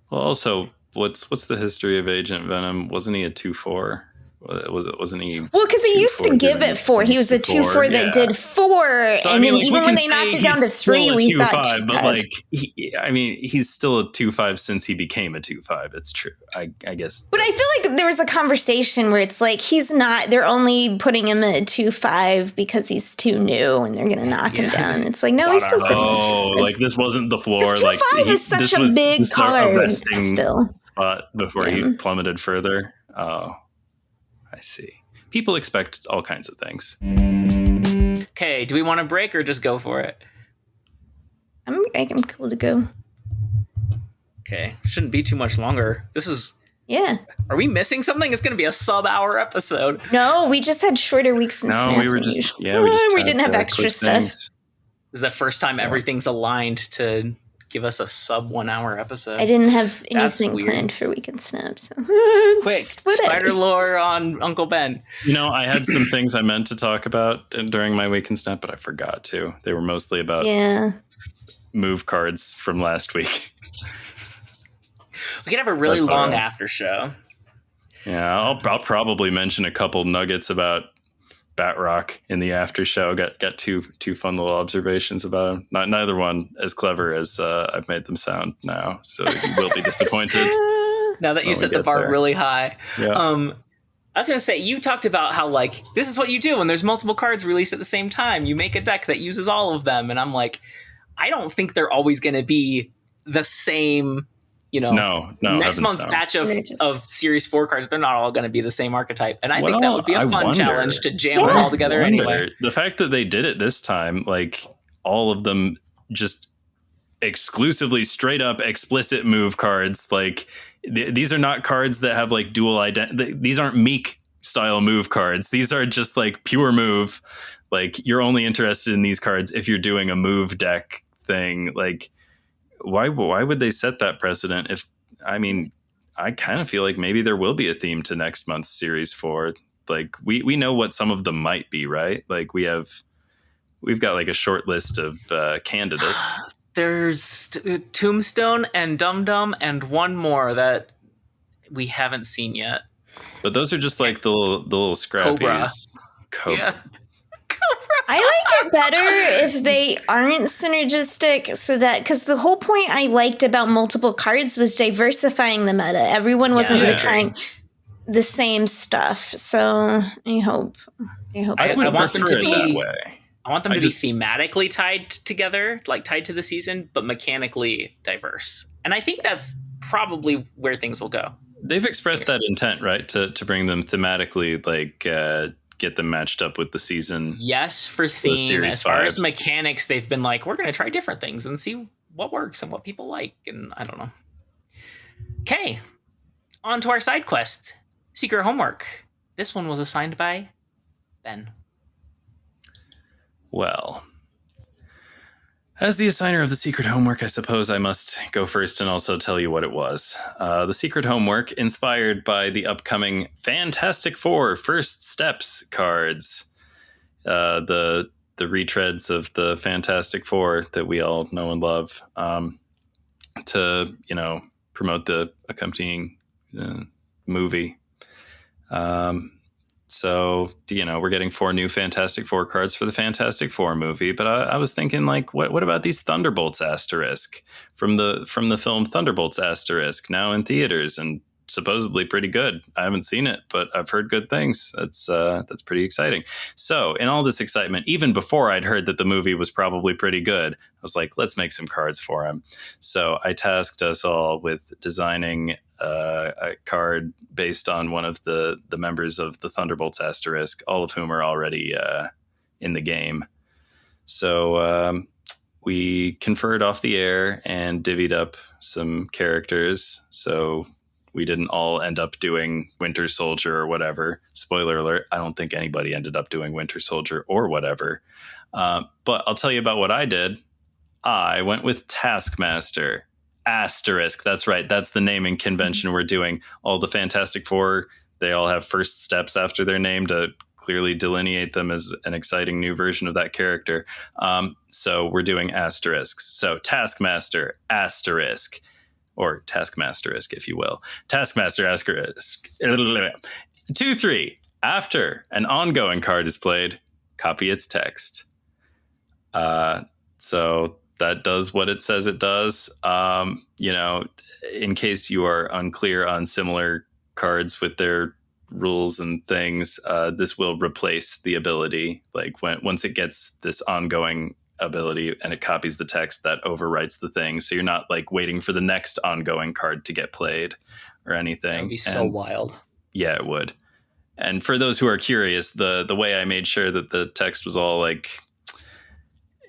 Well, also, what's the history of Agent Venom? Wasn't he a 2/4? Wasn't he? Well, because he used to give it 4. He was a 2/4 that did 4, so, and then even when they knocked it down to 3, we thought 2/5. But like, he's still a 2/5 since he became a 2/5. It's true, I guess. But I feel like there was a conversation where it's like he's not. They're only putting him at 2/5 because he's too new, and they're gonna knock him down. It's like no, he's still sitting. Oh, like this wasn't the floor. 2/5 like is such a big card. Still, spot before he plummeted further. Oh. I see. People expect all kinds of things. Okay, do we want to break or just go for it? I'm cool to go. Okay, shouldn't be too much longer. This is... Yeah. Are we missing something? It's going to be a sub-hour episode. No, we just had shorter weeks than Snap. No, we were just... Yeah, we didn't have extra stuff. This is the first time everything's aligned to give us a sub 1 hour episode. I didn't have anything planned for Weekend Snap. So. Quick, spider lore on Uncle Ben. I had some things I meant to talk about during my Weekend Snap, but I forgot to. They were mostly about move cards from last week. We could have a really long after show. Yeah, I'll probably mention a couple nuggets about Batrock in the after show. Got two fun little observations about him. Neither one as clever as I've made them sound now, so you will be disappointed. Now that you set the bar really high. Yeah. I was going to say, you talked about how like this is what you do when there's multiple cards released at the same time. You make a deck that uses all of them, and I'm like, I don't think they're always going to be the same No, next month's batch of Series 4 cards, they're not all going to be the same archetype. And I think that would be a fun challenge to jam them all together anyway. The fact that they did it this time, like all of them just exclusively straight up explicit move cards. Like these are not cards that have like dual identity. These aren't Meek style move cards. These are just like pure move. Like you're only interested in these cards if you're doing a move deck thing. Like why would they set that precedent? I kind of feel like maybe there will be a theme to next month's Series 4. Like we know what some of them might be, right? Like we've got like a short list of candidates. There's Tombstone and Dum Dum and one more that we haven't seen yet. But those are just like the little scrappies. Cobra. Yeah. I like it better if they aren't synergistic, so that, because the whole point I liked about multiple cards was diversifying the meta. Everyone wasn't trying the same stuff. So I hope. I want them to be that way. I want them to be thematically tied together, like tied to the season, but mechanically diverse. And I think that's probably where things will go. They've expressed that intent, right? To bring them thematically, like get them matched up with the season. Yes, for theme. As far as mechanics, they've been like, we're going to try different things and see what works and what people like. And I don't know. Okay, on to our side quest. Secret homework. This one was assigned by Ben. Well, as the assigner of the secret homework, I suppose I must go first and also tell you what it was. The secret homework, inspired by the upcoming Fantastic Four First Steps cards. The retreads of the Fantastic Four that we all know and love, to, promote the accompanying movie. So, we're getting 4 new Fantastic Four cards for the Fantastic Four movie. But I was thinking, like, what about these Thunderbolts Asterisk from the film Thunderbolts Asterisk, now in theaters and supposedly pretty good. I haven't seen it, but I've heard good things. That's pretty exciting. So in all this excitement, even before I'd heard that the movie was probably pretty good, I was like, let's make some cards for him. So I tasked us all with designing a card based on one of the members of the Thunderbolts Asterisk, all of whom are already in the game. So we conferred off the air and divvied up some characters. So we didn't all end up doing Winter Soldier or whatever. Spoiler alert, I don't think anybody ended up doing Winter Soldier or whatever. But I'll tell you about what I did. I went with Taskmaster. Asterisk. That's right. That's the naming convention we're doing. All the Fantastic Four, they all have first steps after their name to clearly delineate them as an exciting new version of that character. So we're doing asterisks. So Taskmaster, asterisk, or Taskmasterisk, if you will. Taskmaster, asterisk. 2-3. After an ongoing card is played, copy its text. So that does what it says it does. In case you are unclear on similar cards with their rules and things, this will replace the ability. Like once it gets this ongoing ability and it copies the text, that overwrites the thing. So you're not like waiting for the next ongoing card to get played or anything. That would be so wild. Yeah, it would. And for those who are curious, the way I made sure that the text was all like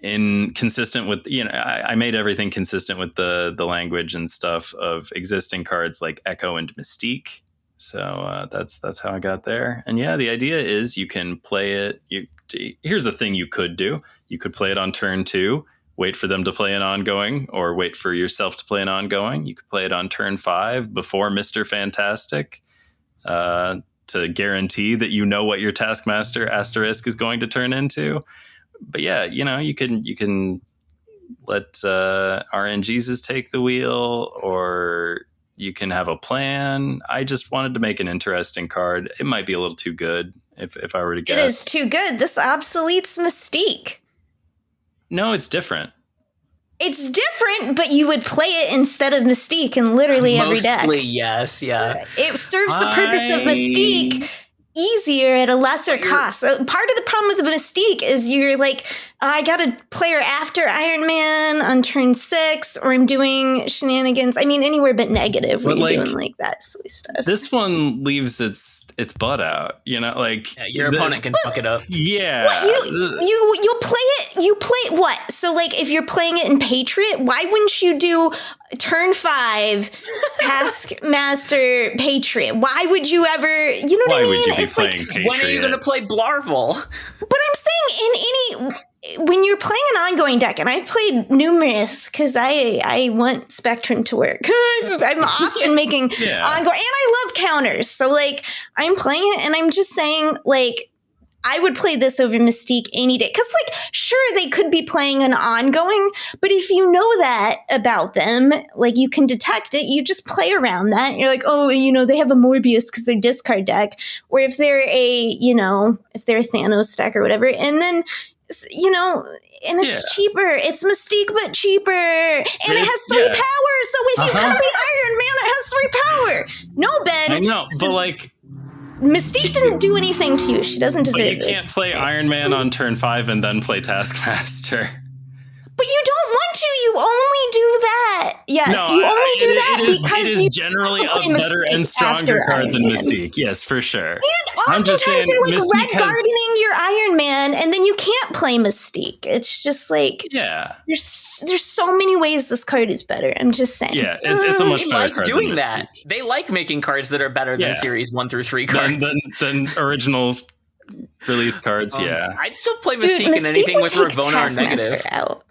consistent with, I made everything consistent with the language and stuff of existing cards like Echo and Mystique. So that's how I got there. And yeah, the idea is you can play it. Here's a thing you could do. You could play it on turn 2, wait for them to play an ongoing, or wait for yourself to play an ongoing. You could play it on turn 5 before Mr. Fantastic, to guarantee that you know what your Taskmaster asterisk is going to turn into. But yeah, you can let RNGesus take the wheel, or you can have a plan. I just wanted to make an interesting card. It might be a little too good if I were to guess. It is too good. This obsoletes Mystique. No, it's different. It's different, but you would play it instead of Mystique in literally every deck. Mostly, yes, yeah. It serves the purpose of Mystique. easier at a lesser cost. So part of the problem with Mystique is you're like, I got to play her after Iron Man on turn 6, or I'm doing shenanigans. I mean, anywhere but negative when you're doing like that silly stuff. This one leaves its butt out, like your opponent can fuck it up. Yeah. What, you play it. You play what? So like, if you're playing it in Patriot, why wouldn't you do turn 5 Taskmaster Patriot? Why would you ever? You know what I mean? Why would you be it's playing like, Patriot? When are you going to play Blarvel? But I'm saying when you're playing an ongoing deck, and I've played numerous because I want Spectrum to work. I'm often making ongoing, and I love counters. So like, I'm playing it, and I'm just saying like, I would play this over Mystique any day. Because, like, sure, they could be playing an ongoing, but if you know that about them, like, you can detect it, you just play around that. You're like, oh, they have a Morbius because they're discard deck. Or if they're if they're a Thanos deck or whatever. And then, and it's cheaper. It's Mystique, but cheaper. And it has 3 power. So if you copy Iron Man, it has 3 power. No, Ben. I know, but like, Mystique didn't do anything to you. She doesn't deserve this. You can't play Iron Man on turn 5 and then play Taskmaster. But you don't want to. You only do that. Yes, no, you only do that because it is generally a better and stronger card than Mystique. Yes, for sure. And oftentimes they're like red gardening your Iron Man, and then you can't play Mystique. It's just like, there's so many ways this card is better. I'm just saying. Yeah, it's a much better card. Doing that, they like making cards that are better than Series 1 through 3 cards than original release cards. I'd still play Mystique in anything with Ravonna or negative. Out.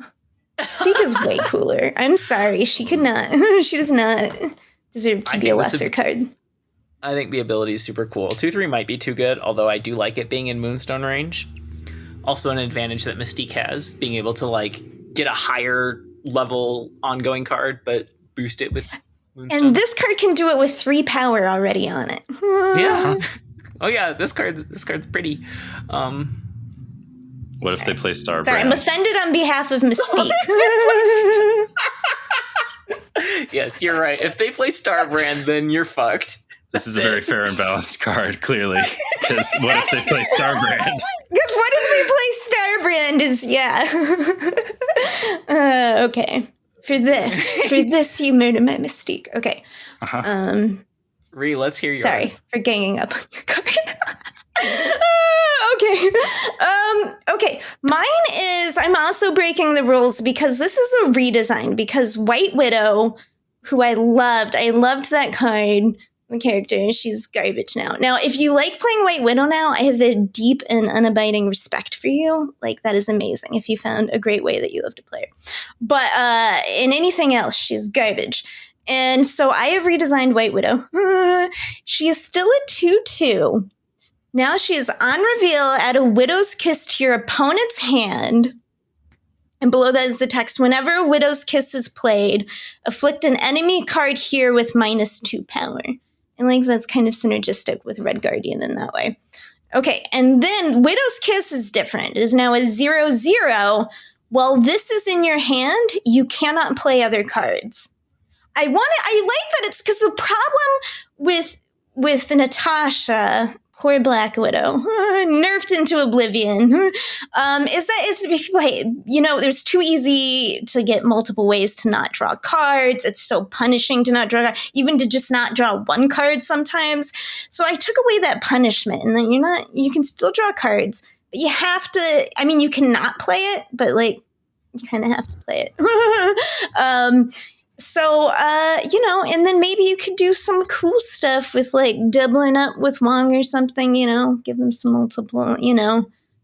Mystique is way cooler. I'm sorry. She does not deserve to be a lesser card. I think the ability is super cool. 2/3 might be too good, although I do like it being in Moonstone range. Also an advantage that Mystique has, being able to like get a higher level ongoing card, but boost it with Moonstone. And this card can do it with 3 power already on it. Yeah. Oh yeah, this card's pretty. What if they play Starbrand? Sorry, I'm offended on behalf of Mystique. Yes, you're right. If they play Starbrand, then you're fucked. This is a very fair and balanced card, clearly. Because what if they play Starbrand? Because what if we play Starbrand okay. For this, you murder my Mystique. Okay. Ree, let's hear yours. Sorry for ganging up on your card. Okay. Mine is, I'm also breaking the rules because this is a redesign, because White Widow, who I loved that card, the character, she's garbage now. Now, if you like playing White Widow now, I have a deep and unabiding respect for you. Like, that is amazing if you found a great way that you love to play her. But in anything else, she's garbage. And so I have redesigned White Widow. She is still a 2/2. Now she is on reveal, add a Widow's Kiss to your opponent's hand. And below that is the text, whenever a Widow's Kiss is played, afflict an enemy card here with -2 power. And like that's kind of synergistic with Red Guardian in that way. Okay, and then Widow's Kiss is different. It is now a 0/0. While this is in your hand, you cannot play other cards. I like that it's because the problem with Natasha, poor Black Widow, nerfed into oblivion, is that there's too easy to get multiple ways to not draw cards. It's so punishing to not draw, even to just not draw one card sometimes. So I took away that punishment, and then you can still draw cards, but you have to, you can not play it, but like, you kind of have to play it. So, and then maybe you could do some cool stuff with like doubling up with Wong or something, give them some multiple,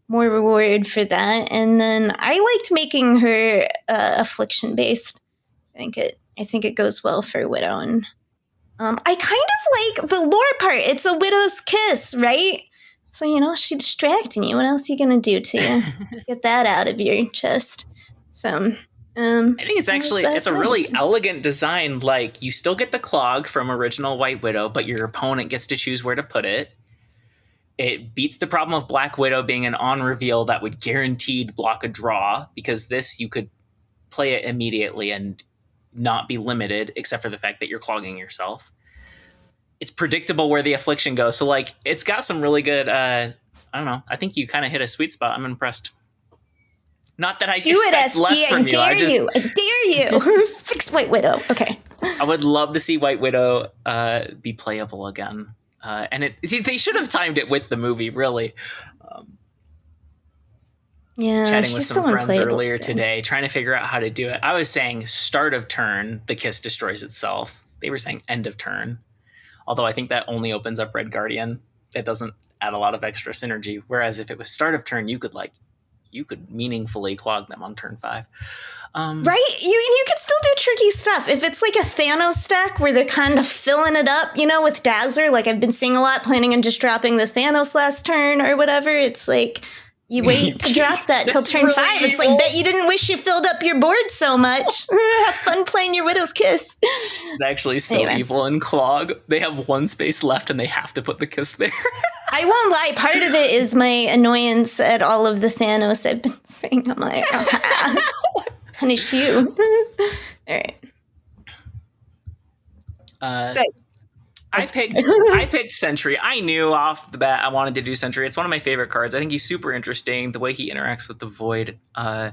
more reward for that. And then I liked making her affliction based. I think it goes well for Widow. And I kind of like the lore part. It's a Widow's Kiss, right? So, she's distracting you. What else are you going to do to you? Get that out of your chest. So... I think it's a really elegant design. Like, you still get the clog from original White Widow, but your opponent gets to choose where to put it. It beats the problem of Black Widow being an on reveal that would guaranteed block a draw, because this you could play it immediately and not be limited, except for the fact that you're clogging yourself. it's predictable where the affliction goes. So like it's got some really good I don't know. I think you kind of hit a sweet spot. I'm impressed. Not that I do it, expect less from you. I dare you. Fix White Widow. Okay. I would love to see White Widow be playable again. And they should have timed it with the movie, really. Chatting with some friends earlier today, trying to figure out how to do it. I was saying start of turn, the kiss destroys itself. They were saying end of turn. Although I think that only opens up Red Guardian. It doesn't add a lot of extra synergy. Whereas if it was start of turn, you could meaningfully clog them on turn 5. Right? You could still do tricky stuff. If it's like a Thanos deck where they're kind of filling it up, with Dazzler, like I've been seeing a lot, planning on just dropping the Thanos last turn or whatever. It's like you wait to drop that till turn really 5. It's like, bet you didn't wish you filled up your board so much. Have fun playing your Widow's Kiss. It's actually so evil in Clog. They have 1 space left and they have to put the kiss there. I won't lie. Part of it is my annoyance at all of the Thanos I've been saying. I'm like, punish you. All right. I picked Sentry. I knew off the bat I wanted to do Sentry. It's one of my favorite cards. I think he's super interesting. The way he interacts with the Void. I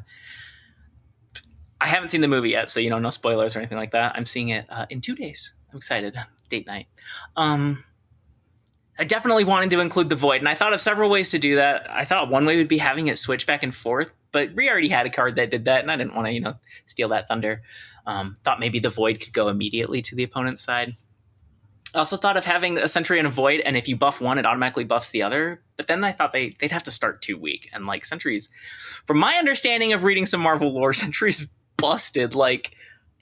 haven't seen the movie yet, so no spoilers or anything like that. I'm seeing it in 2 days. I'm excited. Date night. I definitely wanted to include the Void, and I thought of several ways to do that. I thought one way would be having it switch back and forth, but we already had a card that did that, and I didn't want to, steal that thunder. Thought maybe the Void could go immediately to the opponent's side. I also thought of having a Sentry and a Void, and if you buff one, it automatically buffs the other. But then I thought they'd have to start too weak, and Sentry's, from my understanding of reading some Marvel lore, Sentry's busted. Like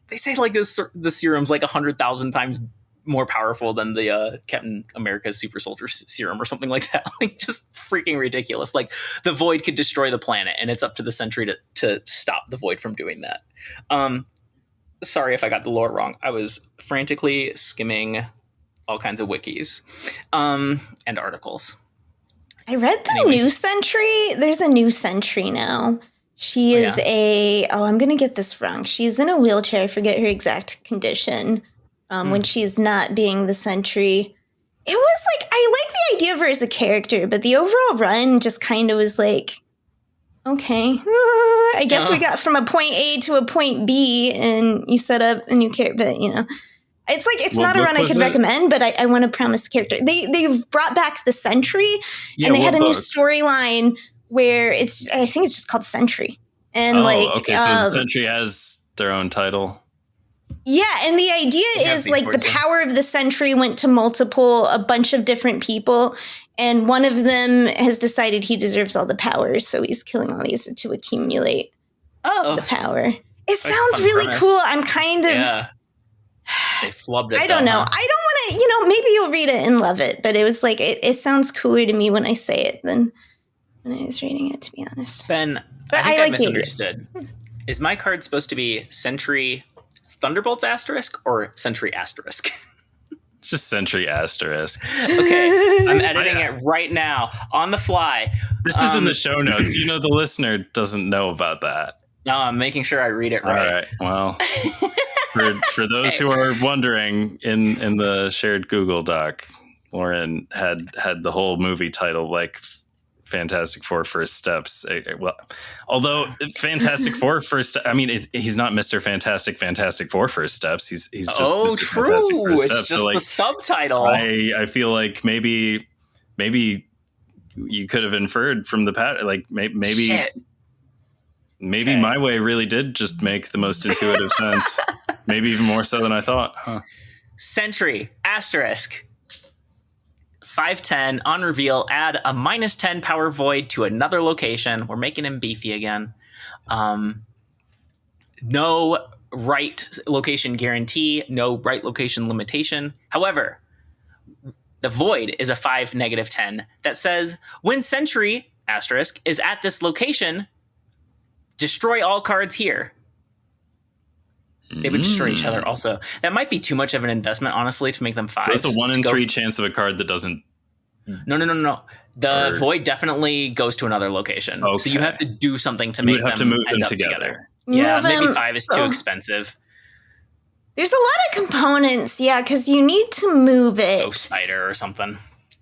they say, the serum's 100,000 times more powerful than the Captain America's Super Soldier Serum or something like that. Just freaking ridiculous. The Void could destroy the planet, and it's up to the Sentry to stop the Void from doing that. Sorry if I got the lore wrong. I was frantically skimming all kinds of wikis and articles. I read the new Sentry. There's a new Sentry now. She is I'm going to get this wrong. She's in a wheelchair. I forget her exact condition. When she's not being the Sentry. It was I like the idea of her as a character, but the overall run just kind of was okay. I guess we got from a point A to a point B, and you set up a new character, but it's not a run I could recommend, but I want to promise the character. They've brought back the Sentry, and they had a new storyline where I think it's just called Sentry. And so the Sentry has their own title. Yeah, and the idea is the power of the Sentry went to a bunch of different people, and one of them has decided he deserves all the power, so he's killing all these to accumulate the power. It sounds really cool. I'm kind of... Yeah. They flubbed it. I don't know. I don't want to, maybe you'll read it and love it, but it was it sounds cooler to me when I say it than when I was reading it, to be honest. Ben, I misunderstood. Is my card supposed to be Sentry Thunderbolts asterisk or Sentry asterisk? Just Sentry asterisk. Okay, I'm editing it right now on the fly. This is in the show notes. The listener doesn't know about that. No, I'm making sure I read it right. All right. Well, for those who are wondering, in the shared Google Doc, Lauren had the whole movie title Fantastic Four First Steps. Well, although Fantastic Four First, he's not Mr. Fantastic Four First Steps. He's just Mr. True. Fantastic First It's Steps. just the subtitle. I feel like maybe you could have inferred from the maybe. Shit. Maybe my way really did just make the most intuitive sense. Maybe even more so than I thought. Huh. Sentry asterisk 5/10 on reveal. Add a -10 power Void to another location. We're making him beefy again. No right location guarantee. No right location limitation. However, the Void is a 5 -10 that says when Sentry asterisk is at this location, destroy all cards here. They would destroy each other also. That might be too much of an investment, honestly, to make them 5. So it's a 1 in 3 chance of a card that doesn't... No. The Void definitely goes to another location. Okay. So you have to do something to make them move them together. Yeah, maybe 5 is too expensive. There's a lot of components, yeah, because you need to move it Ghost Spider or something.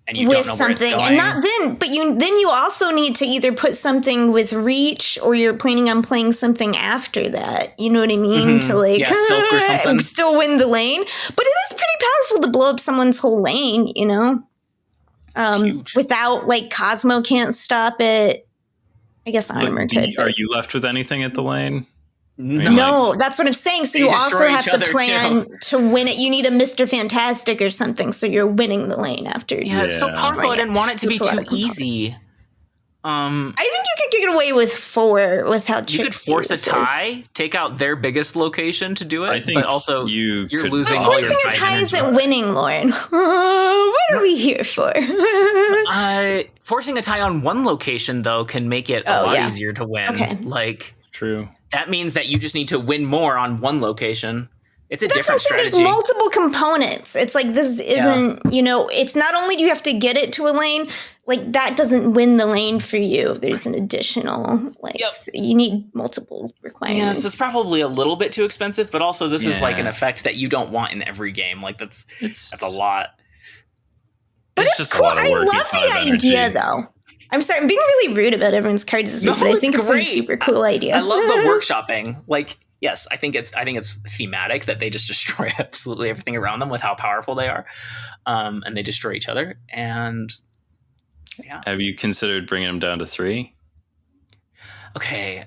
And you with don't know where something, it's going. and not then, but you also need to either put something with reach, or you're planning on playing something after that. You know what I mean? To like, Silk or something. and still win the lane. But it is pretty powerful to blow up someone's whole lane. You know, without like Cosmo can't stop it. I guess Armor could. Are you left with anything at the lane? No, that's what I'm saying. So you also have to plan to win it. You need a Mr. Fantastic or something, so you're winning the lane after. Yeah, it's so powerful. I didn't want it to be too easy. I think you could get away with 4 with how you could force a tie, take out their biggest location to do it. I think but also you're losing all your forcing a tie isn't winning, Lauren. What are we here for? Forcing a tie on one location though can make it a lot easier to win. Okay. Like true. That means that you just need to win more on one location. It's a different strategy. There's multiple components. It's like this isn't, it's not only do you have to get it to a lane, like that doesn't win the lane for you. There's an additional, you need multiple requirements. Yeah, so it's probably a little bit too expensive, but also this is like an effect that you don't want in every game. Like that's a lot. But it's just cool. I love the idea though. I'm sorry, I'm being really rude about everyone's cards, but I think it's a super cool idea. I love the workshopping. Like, yes, I think it's thematic that they just destroy absolutely everything around them with how powerful they are, and they destroy each other. And yeah, have you considered bringing them down to 3? Okay,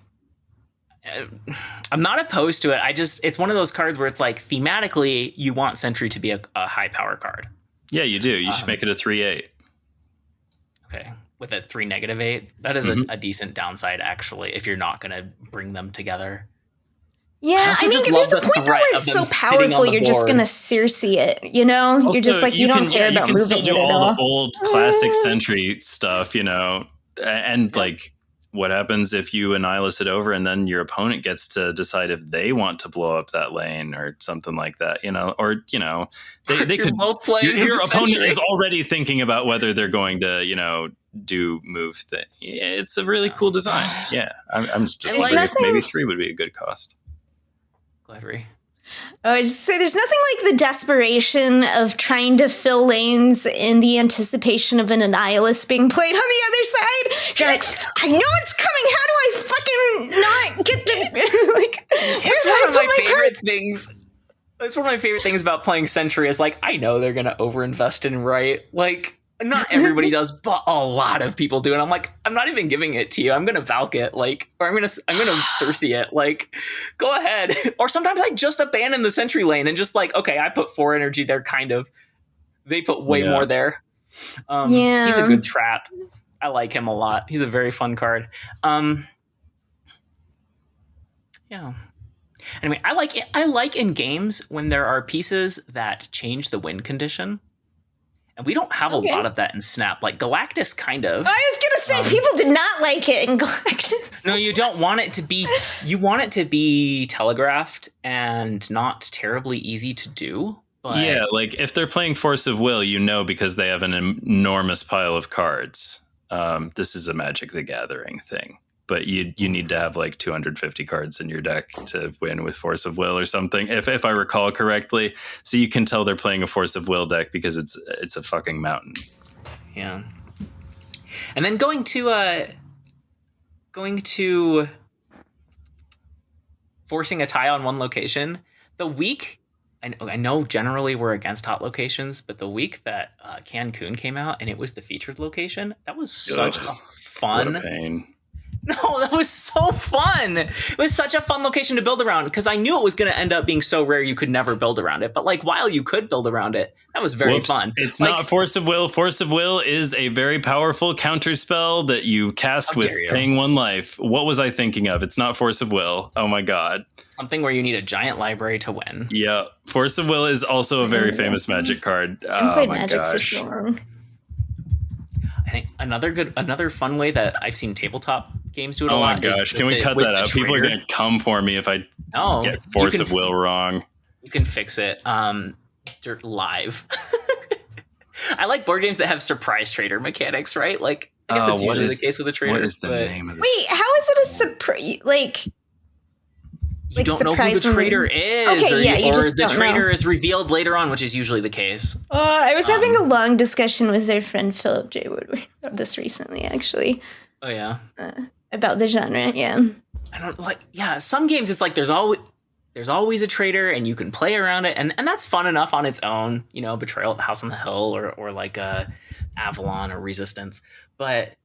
I'm not opposed to it. It's one of those cards where it's like thematically you want Sentry to be a high power card. Yeah, you do. You should make it a 3/8. Okay. With a 3-8, that is a decent downside, actually, if you're not going to bring them together. Yeah, I mean, there's a point where it's so powerful, you're just going to Circe it, Also, you're just like, you don't care about moving it at all. You can still do all the old classic Sentry stuff, and like, what happens if you annihilate it over and then your opponent gets to decide if they want to blow up that lane or something like that, they could both play. Your opponent is already thinking about whether they're going to, do move thing. It's a really cool design. Yeah, I'm just wondering if maybe 3 would be a good cost. Go ahead, Ree. Oh, I just say there's nothing like the desperation of trying to fill lanes in the anticipation of an Annihilus being played on the other side. You're like, I know it's coming. How do I fucking not get to like? It's one of my favorite things. It's one of my favorite things about playing Sentry is like I know they're gonna overinvest in right. Like not everybody does, but a lot of people do. And I'm like, I'm not even giving it to you. I'm gonna Valk it, or I'm gonna Circe it. Like, go ahead. Or sometimes I just abandon the Sentry lane and just like, okay, I put 4 energy there. Kind of. They put way more there. He's a good trap. I like him a lot. He's a very fun card. Yeah. Anyway, I like in games when there are pieces that change the win condition. And we don't have a lot of that in Snap. Like Galactus kind of. I was going to say, people did not like it in Galactus. No, you don't want it to be... You want it to be telegraphed and not terribly easy to do. But yeah, like if they're playing Force of Will, because they have an enormous pile of cards. This is a Magic the Gathering thing. But you need to have like 250 cards in your deck to win with Force of Will or something, if I recall correctly. So you can tell they're playing a Force of Will deck because it's a fucking mountain. Yeah. And then going to forcing a tie on one location. The week, I know generally we're against hot locations, but the week that Cancun came out and it was the featured location, that was such a fun. What a pain. No, that was so fun. It was such a fun location to build around because I knew it was going to end up being so rare you could never build around it. But like while you could build around it, that was very fun. It's not Force of Will. Force of Will is a very powerful counter spell that you cast with paying 1 life. What was I thinking of? It's not Force of Will. Oh my God. Something where you need a giant library to win. Yeah. Force of Will is also a very famous Magic card. I played Magic for so long. I think another fun way that I've seen tabletop games do it a lot. Oh my gosh, can we cut that out? People are going to come for me if I get Force of Will wrong. You can fix it live. I like board games that have surprise trader mechanics, right? Like, I guess that's usually the case with a trader. What is the name of this? Wait, how is it a surprise? Like, you don't know who the traitor is, Okay, or the traitor is revealed later on, which is usually the case. I was having a long discussion with our friend Philip J. Woodward about this recently, actually. Oh yeah, about the genre. Yeah, I don't like. Yeah, some games it's like there's always a traitor, and you can play around it, and that's fun enough on its own. You know, Betrayal at the House on the Hill, or like Avalon or Resistance. But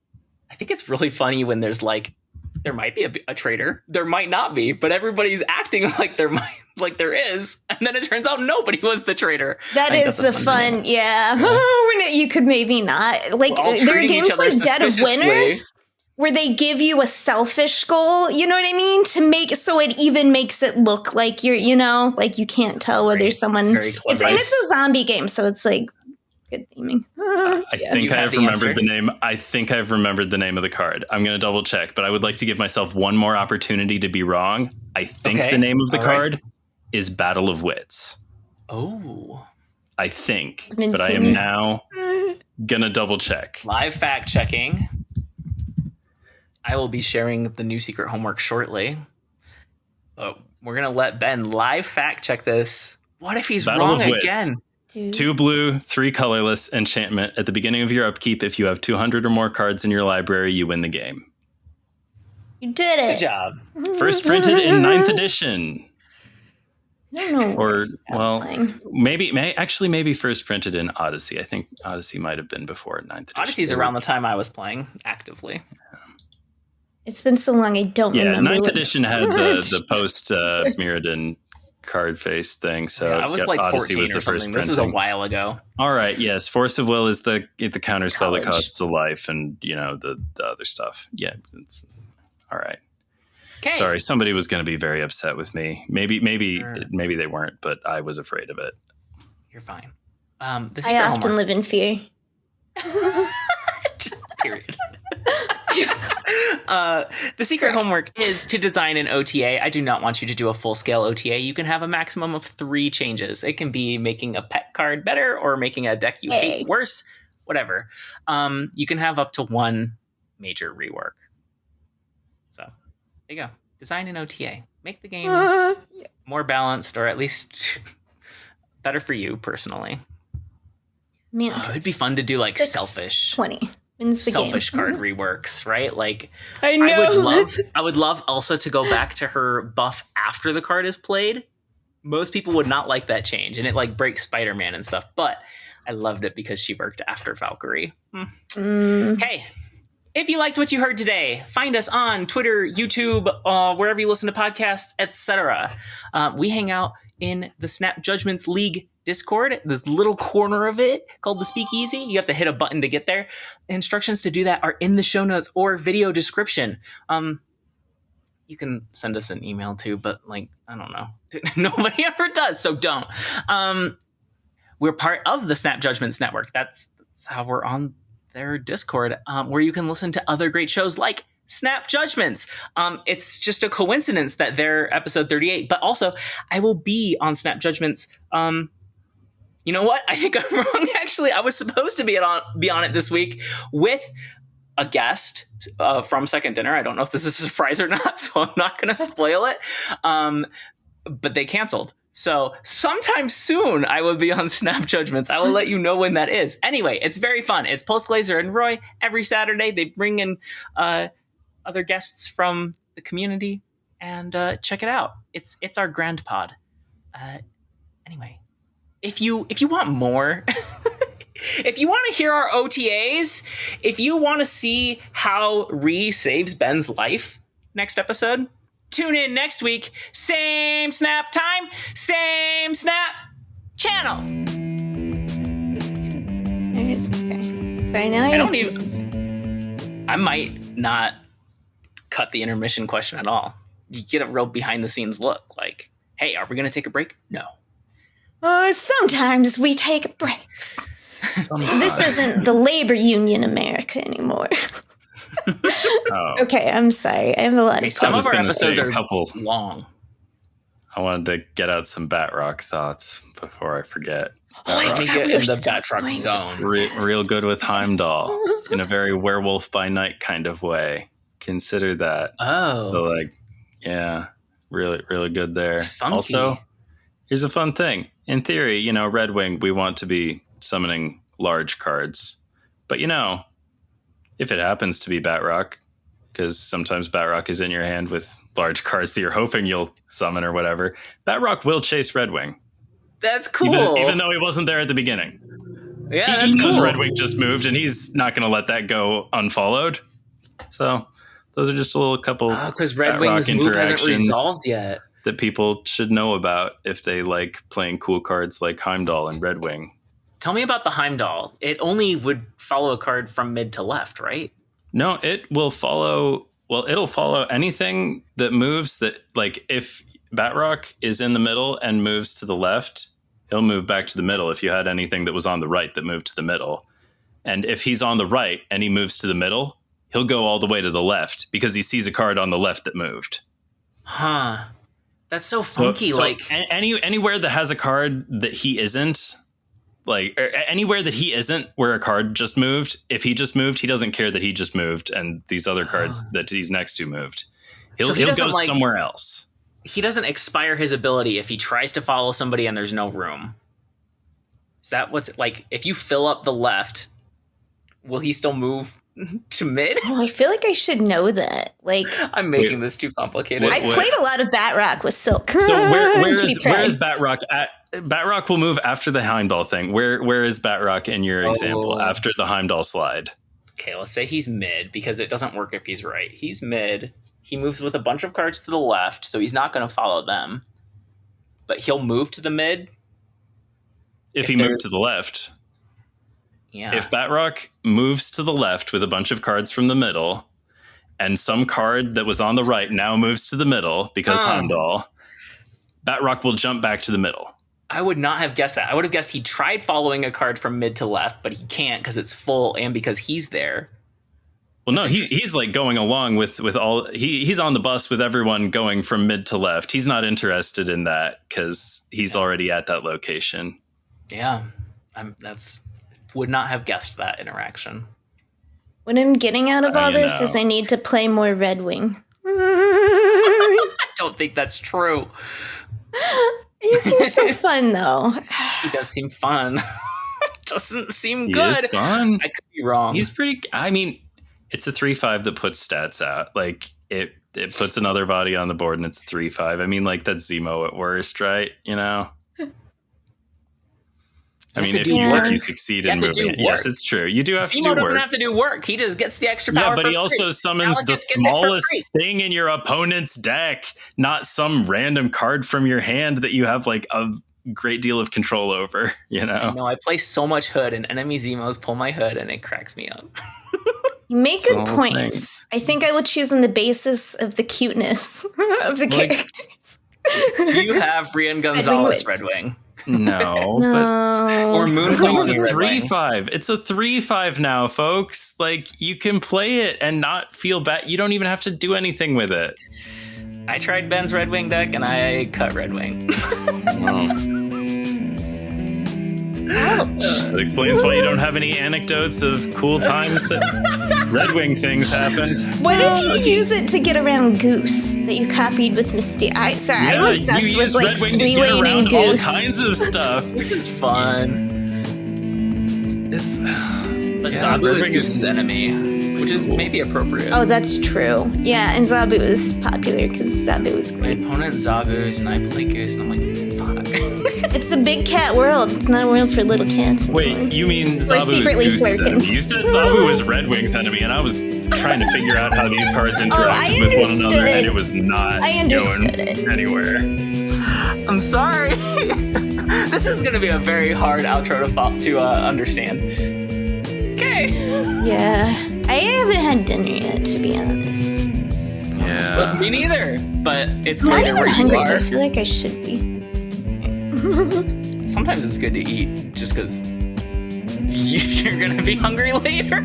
I think it's really funny when there's like. There might be a traitor. There might not be, but everybody's acting like there is, and then it turns out nobody was the traitor. That is the fun, yeah. When you could maybe not like. There are games like Dead of Winter where they give you a selfish goal. You know what I mean? To make so it even makes it look like you're, like you can't tell whether someone. And it's a zombie game, so it's like. Good theming. I think I've remembered the name. I think I've remembered the name of the card. I'm going to double check, but I would like to give myself one more opportunity to be wrong. I think the name of the card is Battle of Wits. Oh. I think, but I am now going to double check. Live fact checking. I will be sharing the new secret homework shortly. Oh, we're going to let Ben live fact check this. What if he's wrong again? 2 blue, 3 colorless enchantment. At the beginning of your upkeep, if you have 200 or more cards in your library, you win the game. You did it. Good job. First printed in 9th edition. I don't know. Maybe first printed in Odyssey. I think Odyssey might have been before 9th edition. Odyssey's around the time I was playing actively. It's been so long, I don't remember. 9th edition had the post Mirrodin card face thing, so I was like Odyssey 14 was the or something. first This is a while ago. All right, yes, Force of Will is the counter spell that costs a life, and the other stuff. Yeah, all right. Okay. Sorry, somebody was going to be very upset with me. Maybe they weren't, but I was afraid of it. You're fine. I often live in fear. Just period. The secret homework is to design an OTA. I do not want you to do a full-scale OTA. You can have a maximum of 3 changes. It can be making a pet card better or making a deck you hate worse, whatever. You can have up to 1 major rework. So there you go. Design an OTA. Make the game more balanced, or at least better for you personally. It'd be fun to do like selfish 20. Selfish card reworks, right? Like I know. I would love Elsa to go back to her buff after the card is played. Most people would not like that change, and it like breaks Spider-Man and stuff, but I loved it because she worked after Valkyrie. Hey, if you liked what you heard today, find us on Twitter, YouTube, wherever you listen to podcasts, etc. We hang out in the Snap Judgments League Discord, this little corner of it called the Speakeasy. You have to hit a button to get there. The instructions to do that are in the show notes or video description. You can send us an email too, but like, I don't know. Nobody ever does, so don't. We're part of the Snap Judgments Network. That's how we're on their Discord, where you can listen to other great shows like Snap Judgments. It's just a coincidence that they're episode 38, but also I will be on Snap Judgments. You know what? I think I'm wrong. Actually, I was supposed to be on it this week with a guest from Second Dinner. I don't know if this is a surprise or not, so I'm not going to spoil it. But they canceled. So sometime soon I will be on Snap Judgments. I will let you know when that is. Anyway, it's very fun. It's Pulse Glazer and Roy every Saturday. They bring in other guests from the community, and check it out. It's our grand pod. Anyway, if you want more, if you want to hear our OTAs, if you want to see how Ree saves Ben's life next episode, tune in next week. Same Snap time, same Snap channel. Sorry, now I might not cut the intermission question at all. You get a real behind the scenes look. Like, hey, are we going to take a break? No. Sometimes we take breaks. This isn't the labor union America anymore. Okay, I'm sorry. I have a lot of some of our episodes are long. I wanted to get out some Batrock thoughts before I forget. Let me get in the Batrock zone. Real good with Heimdall in a very Werewolf by Night kind of way. Consider that. Oh. So, like, yeah. Really, really good there. Funky. Also, here's a fun thing. In theory, you know, Red Wing, we want to be summoning large cards. But, you know, if it happens to be Batrock, because sometimes Batrock is in your hand with large cards that you're hoping you'll summon or whatever, Batrock will chase Red Wing. That's cool. Even though he wasn't there at the beginning. Yeah, he that's knows cool. Red Wing just moved, and he's not going to let that go unfollowed. So those are just a little couple because Red Wing's move hasn't resolved yet. That people should know about if they like playing cool cards like Heimdall and Red Wing. Tell me about the Heimdall. It only would follow a card from mid to left, right? No, it will follow. Well, it'll follow anything that moves that, like, if Batrock is in the middle and moves to the left, he'll move back to the middle if you had anything that was on the right that moved to the middle. And if he's on the right and he moves to the middle, he'll go all the way to the left because he sees a card on the left that moved. Huh. That's so funky. So like anywhere that has a card that he isn't, like anywhere that he isn't where a card just moved, if he just moved, he doesn't care that he just moved and these other cards that he's next to moved. He'll go somewhere else. He doesn't expire his ability if he tries to follow somebody and there's no room. Is that what's like? If you fill up the left, will he still move to mid? Oh, I feel like I should know that. Like, I'm making this too complicated. I played a lot of Batrock with Silk. So where is Batrock at? Batrock will move after the Heimdall thing. Where is Batrock in your example after the Heimdall slide? Okay, let's say he's mid because it doesn't work if he's right. He's mid. He moves with a bunch of cards to the left, so he's not going to follow them. But he'll move to the mid. If he moved to the left. Yeah. If Batrock moves to the left with a bunch of cards from the middle, and some card that was on the right now moves to the middle because Heimdall, Batrock will jump back to the middle. I would not have guessed that. I would have guessed he tried following a card from mid to left, but he can't because it's full and because he's there. Well, no, he's like going along with all. He's on the bus with everyone going from mid to left. He's not interested in that because he's already at that location. Yeah, would not have guessed that interaction. What I'm getting out of all this is I need to play more Red Wing. I don't think that's true. He seems so fun, though. He does seem fun. Doesn't seem good. He is fun. I could be wrong. He's pretty. I mean, it's a 3/5 that puts stats out. Like it puts another body on the board, and it's 3/5. I mean, like that's Zemo at worst, right? You know. I mean, if you succeed in moving it, yes, it's true. You do have to do work. Zemo doesn't have to do work. He just gets the extra power. Yeah, but he also summons the smallest thing in your opponent's deck, not some random card from your hand that you have like a great deal of control over. You know? No, I play so much hood, and enemy Zemos pull my hood, and it cracks me up. You make good points. I think I will choose on the basis of the cuteness of the characters. Do you have Rian Gonzalez Red Wing? No. No. Or Moonwing. It's a 3/5. It's a 3/5 now, folks. Like you can play it and not feel bad. You don't even have to do anything with it. I tried Ben's Red Wing deck and I cut Red Wing. That explains why you don't have any anecdotes of cool times that Red Wing things happened. What if you use it to get around Goose that you copied with Mystique? I'm obsessed with like 3-laning Goose. All kinds of stuff. This is fun. But Zabu is Goose's enemy, which is maybe appropriate. Oh, that's true. Yeah, and Zabu is popular because Zabu is great. My opponent Zabu's and I play Goose and I'm like, fuck. It's a big cat world. It's not a world for little cats. Wait, you mean Zabu is Goose's enemy? You said Zabu was Red Wing's enemy, and I was trying to figure out how these cards interact with one another, and it was not going anywhere. I'm sorry. This is going to be a very hard outro to understand. Okay. Yeah. I haven't had dinner yet, to be honest. Yeah. Me neither. But it's not later even where hungry, you are. I feel like I should be. Sometimes it's good to eat just because you're going to be hungry later.